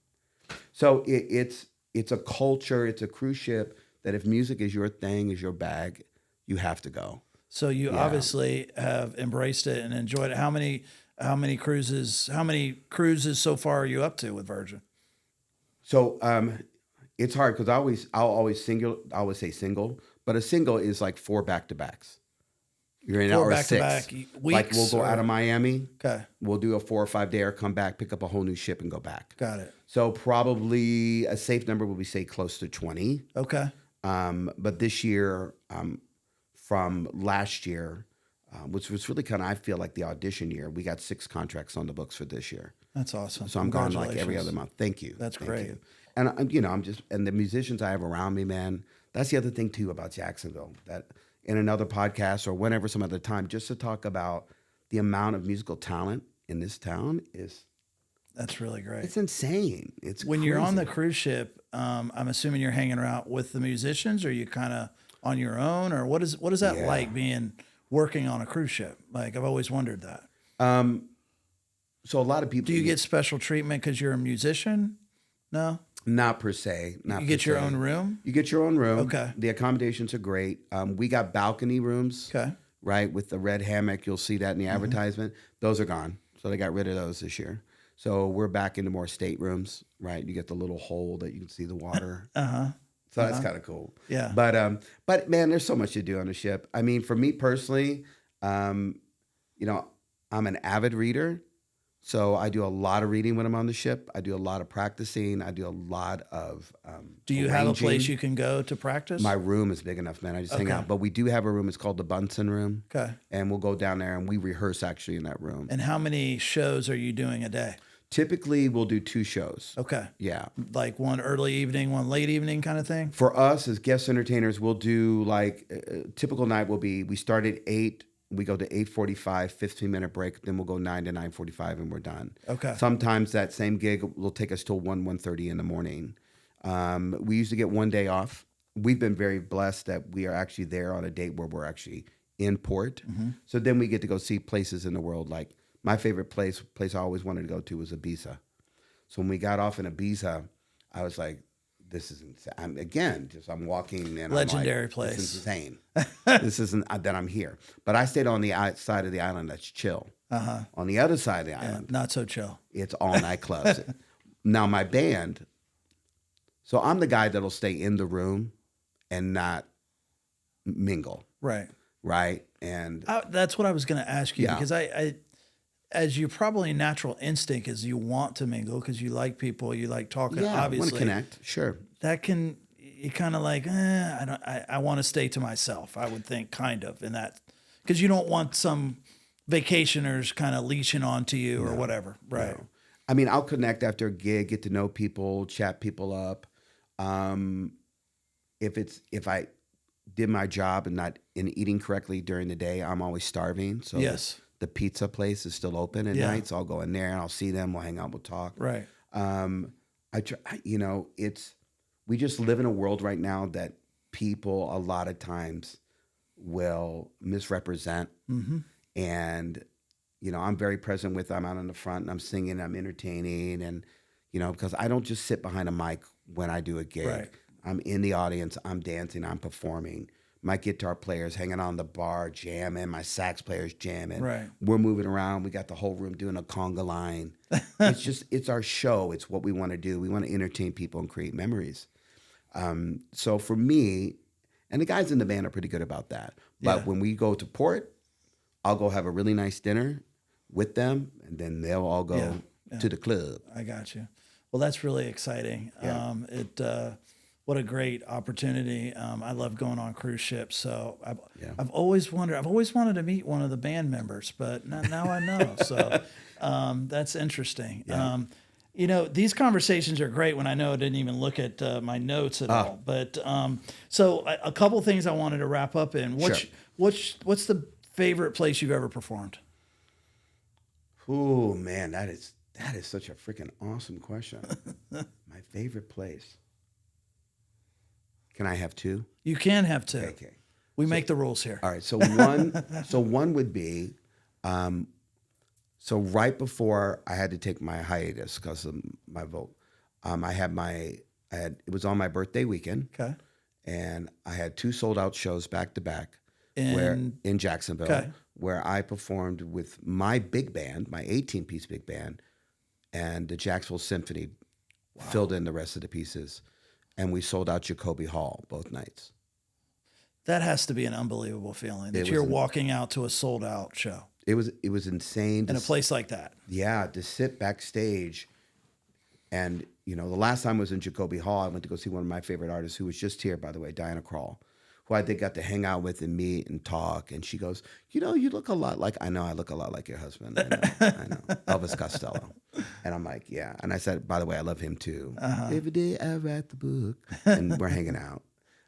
so it's a culture, it's a cruise ship that if music is your thing, is your bag, you have to go. So you obviously have embraced it and enjoyed it. How many cruises so far are you up to with Virgin? So it's hard because I'll always say single, but a single is like 4 back-to-backs. You're in or 6. Weeks, like we'll go out of Miami. Okay. We'll do a 4 or 5 dayer, come back, pick up a whole new ship, and go back. Got it. So probably a safe number would be say close to 20. Okay. But this year, from last year, which was really kind of I feel like the audition year, we got 6 contracts on the books for this year. That's awesome. So I'm gone like every other month. Thank you. That's great. You. And you know, and the musicians I have around me, man. That's the other thing too about Jacksonville. That in another podcast or whenever some other time, just to talk about the amount of musical talent in this town is. That's really great. It's insane. It's when crazy. You're on the cruise ship. I'm assuming you're hanging around with the musicians, or are you kind of on your own, or what is that like working on a cruise ship? Like I've always wondered that. So a lot of people. Do you get special treatment because you're a musician? No. Not per se. You get your own room? You get your own room. Okay. The accommodations are great. We got balcony rooms. Okay. Right, with the red hammock. You'll see that in the advertisement. Those are gone. So they got rid of those this year. So we're back into more staterooms, right? You get the little hole that you can see the water. So that's kind of cool. Yeah. But man, there's so much to do on the ship. I mean, for me personally, you know, I'm an avid reader. So I do a lot of reading when I'm on the ship. I do a lot of practicing. I do a lot of Do you have a place you can go to practice? My room is big enough, man. I just hang out. But we do have a room. It's called the Bunsen room. Okay. And we'll go down there and we rehearse actually in that room. And how many shows are you doing a day? Typically, we'll do 2 shows. Okay. Yeah. Like one early evening, one late evening kind of thing? For us as guest entertainers, we'll do like a typical night will be we start at 8, we go to 8:45, 15-minute break, then we'll go 9 to 9:45 and we're done. Okay. Sometimes that same gig will take us till 1:30 in the morning. We usually get 1 day off. We've been very blessed that we are actually there on a date where we're actually in port. So then we get to go see places in the world. Like my favorite place I always wanted to go to was Ibiza. So when we got off in Ibiza, I was like, this is insane. I'm walking and Legendary I'm like, place. This is insane. This isn't that I'm here. But I stayed on the side of the island that's chill. On the other side of the island, Not so chill. it's all nightclubs. Now my band, so I'm the guy that'll stay in the room and not mingle, Right. right? And That's what I was going to ask you Yeah. because I, as your probably natural instinct is you want to mingle because you like people, you like talking. yeah, I want obviously, to connect. Sure. that can you kind of like I want to stay to myself. I would think kind of in that because you don't want some vacationers kind of leeching onto you or whatever, right? No. I mean, I'll connect after a gig, get to know people, chat people up. If I did my job and not eating correctly during the day, I'm always starving. So Yes. the pizza place is still open at night, so I'll go in there and I'll see them. We'll hang out, we'll talk. Right. We just live in a world right now that people a lot of times will misrepresent. And, I'm very present with them out in the front and I'm singing, I'm entertaining. And, because I don't just sit behind a mic when I do a gig. Right. I'm in the audience, I'm dancing, I'm performing. My guitar player's hanging on the bar, jamming. My sax player's jamming. Right. We're moving around. We got the whole room doing a conga line. It's our show. It's what we want to do. We want to entertain people and create memories. So for me, and the guys in the band are pretty good about that. But when we go to port, I'll go have a really nice dinner with them, and then they'll all go to the club. I got you. Well, that's really exciting. Yeah. What a great opportunity. I love going on cruise ships. So I've always wanted to meet one of the band members, but now I know. So that's interesting. Yeah. These conversations are great when I know I didn't even look at my notes at all. But so a couple things I wanted to wrap up in. Sure. What's the favorite place you've ever performed? Oh man, that is such a freaking awesome question. My favorite place. Can I have 2? You can have 2. Okay. We make the rules here. All right. So one would be, so right before I had to take my hiatus because of my vote, it was on my birthday weekend. Okay. And I had 2 sold out shows back to back in Jacksonville, Okay. where I performed with my big band, my 18-piece big band, and the Jacksonville Symphony filled in the rest of the pieces. And we sold out Jacoby Hall both nights. That has to be an unbelievable feeling that you're walking out to a sold out show It was insane in a place like that. Yeah, to sit backstage, and the last time I was in Jacoby Hall, I went to go see one of my favorite artists who was just here, by the way, Diana Krall, who I got to hang out with and meet and talk. And she goes, you look a lot like, I know I look a lot like your husband. I know. Elvis Costello. And I'm like, yeah. And I said, by the way, I love him too. Every day I write the book. And we're hanging out.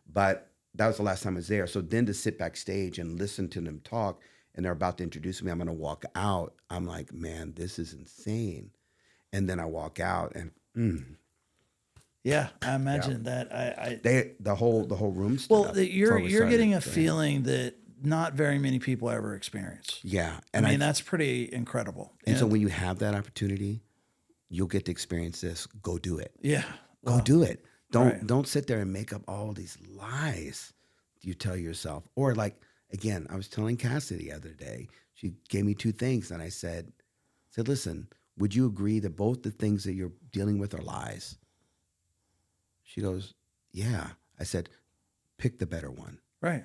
But that was the last time I was there. So then to sit backstage and listen to them talk, and they're about to introduce me, I'm going to walk out. I'm like, man, this is insane. And then I walk out and, Yeah, I imagine that. the whole room stood Well, up you're before we started. getting a feeling that not very many people ever experience. Yeah. I mean, that's pretty incredible. And so when you have that opportunity, you'll get to experience this. Go do it. Yeah. Go do it. Right. Don't sit there and make up all these lies you tell yourself. Or like, again, I was telling Cassie the other day, she gave me 2 things. And I said, listen, would you agree that both the things that you're dealing with are lies? She goes, yeah. I said, pick the better one. Right.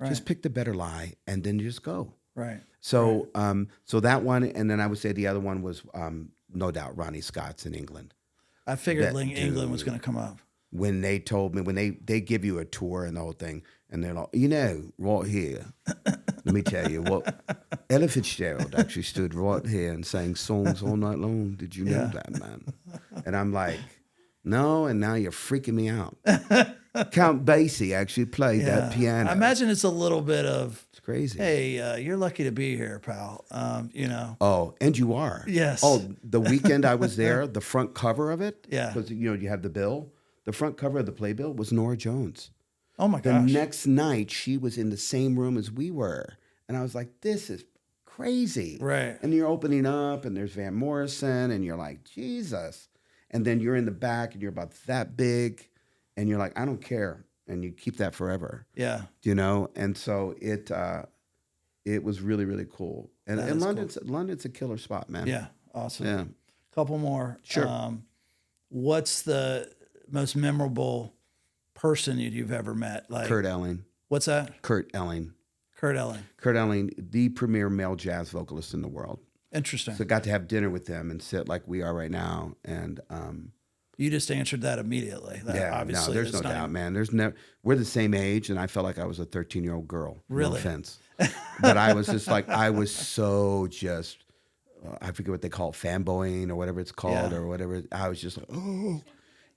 Just pick the better lie and then just go. Right. So so that one, and then I would say the other one was no doubt Ronnie Scott's in England. I figured England was going to come up. When they told me, when they give you a tour and the whole thing, and they're like, right here, Let me tell you, Ella Fitzgerald actually stood right here and sang songs all night long. Did you know that, man? And I'm like, no, and now you're freaking me out. Count Basie actually played that piano. I imagine it's a little bit of, It's crazy. hey, you're lucky to be here, pal. You know. Oh, and you are. Yes. Oh, the weekend I was there, the front cover of it, Yeah. because you have the bill. The front cover of the playbill was Nora Jones. Oh my The gosh. next night, she was in the same room as we were. And I was like, this is crazy. Right. And you're opening up, and there's Van Morrison, and you're like, Jesus. And then you're in the back, and you're about that big, and you're like, I don't care. And you keep that forever. Yeah. And so it was really, really cool. And London's a killer spot, man. Yeah. Awesome. Yeah. Couple more. Sure. What's the most memorable person you've ever met? Like Kurt Elling. What's that? Kurt Elling. Kurt Elling. Kurt Elling, the premier male jazz vocalist in the world. Interesting. So I got to have dinner with them and sit like we are right now. And You just answered that immediately. Obviously, there's no doubt, man. We're the same age, and I felt like I was a 13-year-old girl. Really? No offense. But I was just like, I was so just, I forget what they call it, fanboying or whatever it's called or whatever. I was just like, oh.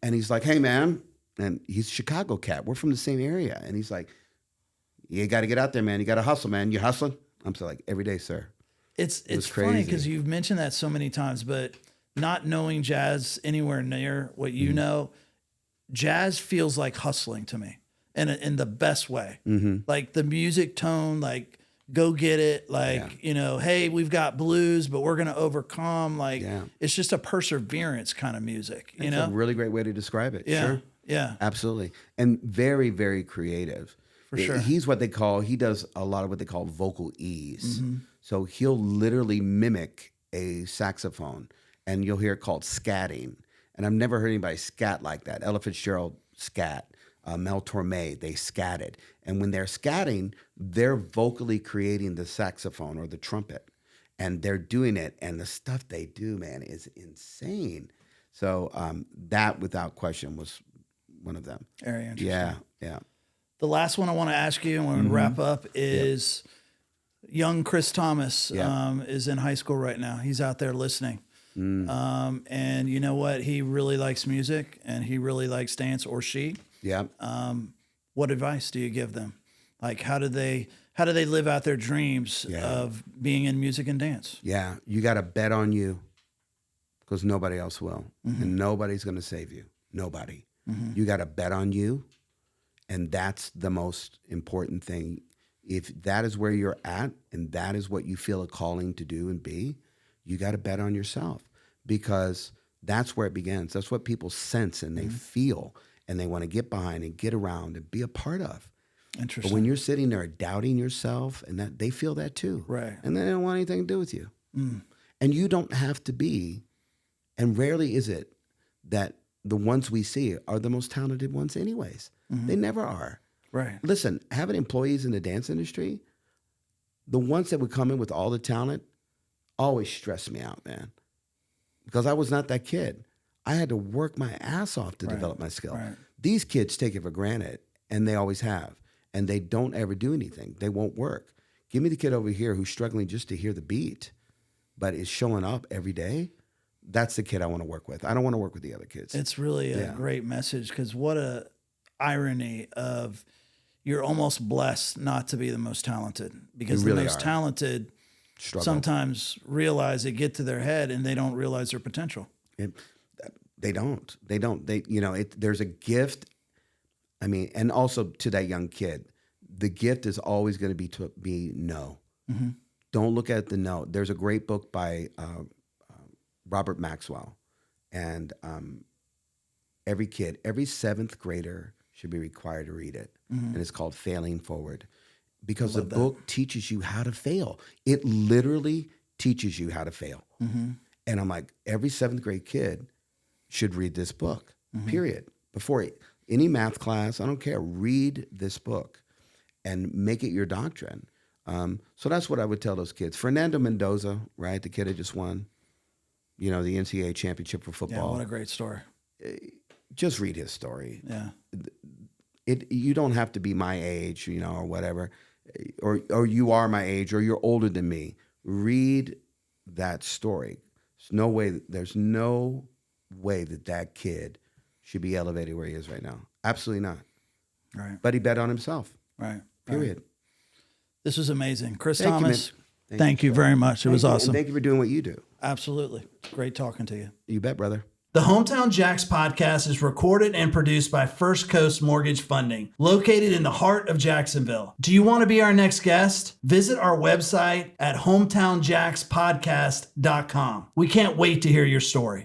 And he's like, hey, man. And he's a Chicago cat. We're from the same area. And he's like, you got to get out there, man. You got to hustle, man. You hustling? I'm so like, every day, sir. It's was funny crazy. because you've mentioned that so many times, but not knowing jazz anywhere near what you know, jazz feels like hustling to me in the best way. Like the music tone, like go get it. Like, hey, we've got blues, but we're going to overcome. Like it's just a perseverance kind of music, you know? That's a really great way to describe it. Yeah. Sure. Yeah. Absolutely. And very, very creative. For sure. He does a lot of what they call vocal ease. So he'll literally mimic a saxophone, and you'll hear it called scatting. And I've never heard anybody scat like that. Ella Fitzgerald scat. Mel Torme, they scatted. And when they're scatting, they're vocally creating the saxophone or the trumpet. And they're doing it. And the stuff they do, man, is insane. So that, without question, was one of them. Very interesting. Yeah. The last one I want to ask you, and we're going to wrap up, is young Chris Thomas is in high school right now. He's out there listening. And you know what? He really likes music, and he really likes dance, or she. Yeah. What advice do you give them? Like, how do they live out their dreams of being in music and dance? Yeah. You got to bet on you, because nobody else will. And nobody's going to save you. Nobody. You got to bet on you. And that's the most important thing. If that is where you're at and that is what you feel a calling to do and be, you got to bet on yourself, because that's where it begins. That's what people sense and they feel, and they want to get behind and get around and be a part of. Interesting. But when you're sitting there doubting yourself, and that they feel that too. Right. And they don't want anything to do with you. And you don't have to be, and rarely is it that the ones we see are the most talented ones anyways. They never are. Right. Listen, having employees in the dance industry, the ones that would come in with all the talent always stressed me out, man. Because I was not that kid. I had to work my ass off to develop my skill. Right. These kids take it for granted, and they always have. And they don't ever do anything. They won't work. Give me the kid over here who's struggling just to hear the beat, but is showing up every day. That's the kid I want to work with. I don't want to work with the other kids. It's really a great message, because what a irony of you're almost blessed not to be the most talented, because You really the most are. talented Struggle. sometimes realize they get to their head and they don't realize their potential. They don't. There's a gift. I mean, and also to that young kid, the gift is always going to be no. Don't look at the no. There's a great book by Robert Maxwell, and every seventh grader should be required to read it, and it's called Failing Forward, because the book teaches you how to fail. It literally teaches you how to fail. And I'm like, every seventh grade kid should read this book, period. Before any math class, I don't care, read this book and make it your doctrine. So that's what I would tell those kids. Fernando Mendoza, right, the kid that just won, the NCAA championship for football. Yeah, what a great story. Just read his story. Yeah. You don't have to be my age, or whatever. or you are my age, or you're older than me, read that story. There's no way that kid should be elevated where he is right now. Absolutely not. Right. But he bet on himself. Right. Period. This was amazing. Chris Thank you, Thomas, man. thank you very much. It was awesome. And thank you for doing what you do. Absolutely. Great talking to you. You bet, brother. The Hometown Jacks podcast is recorded and produced by First Coast Mortgage Funding, located in the heart of Jacksonville. Do you want to be our next guest? Visit our website at hometownjackspodcast.com. We can't wait to hear your story.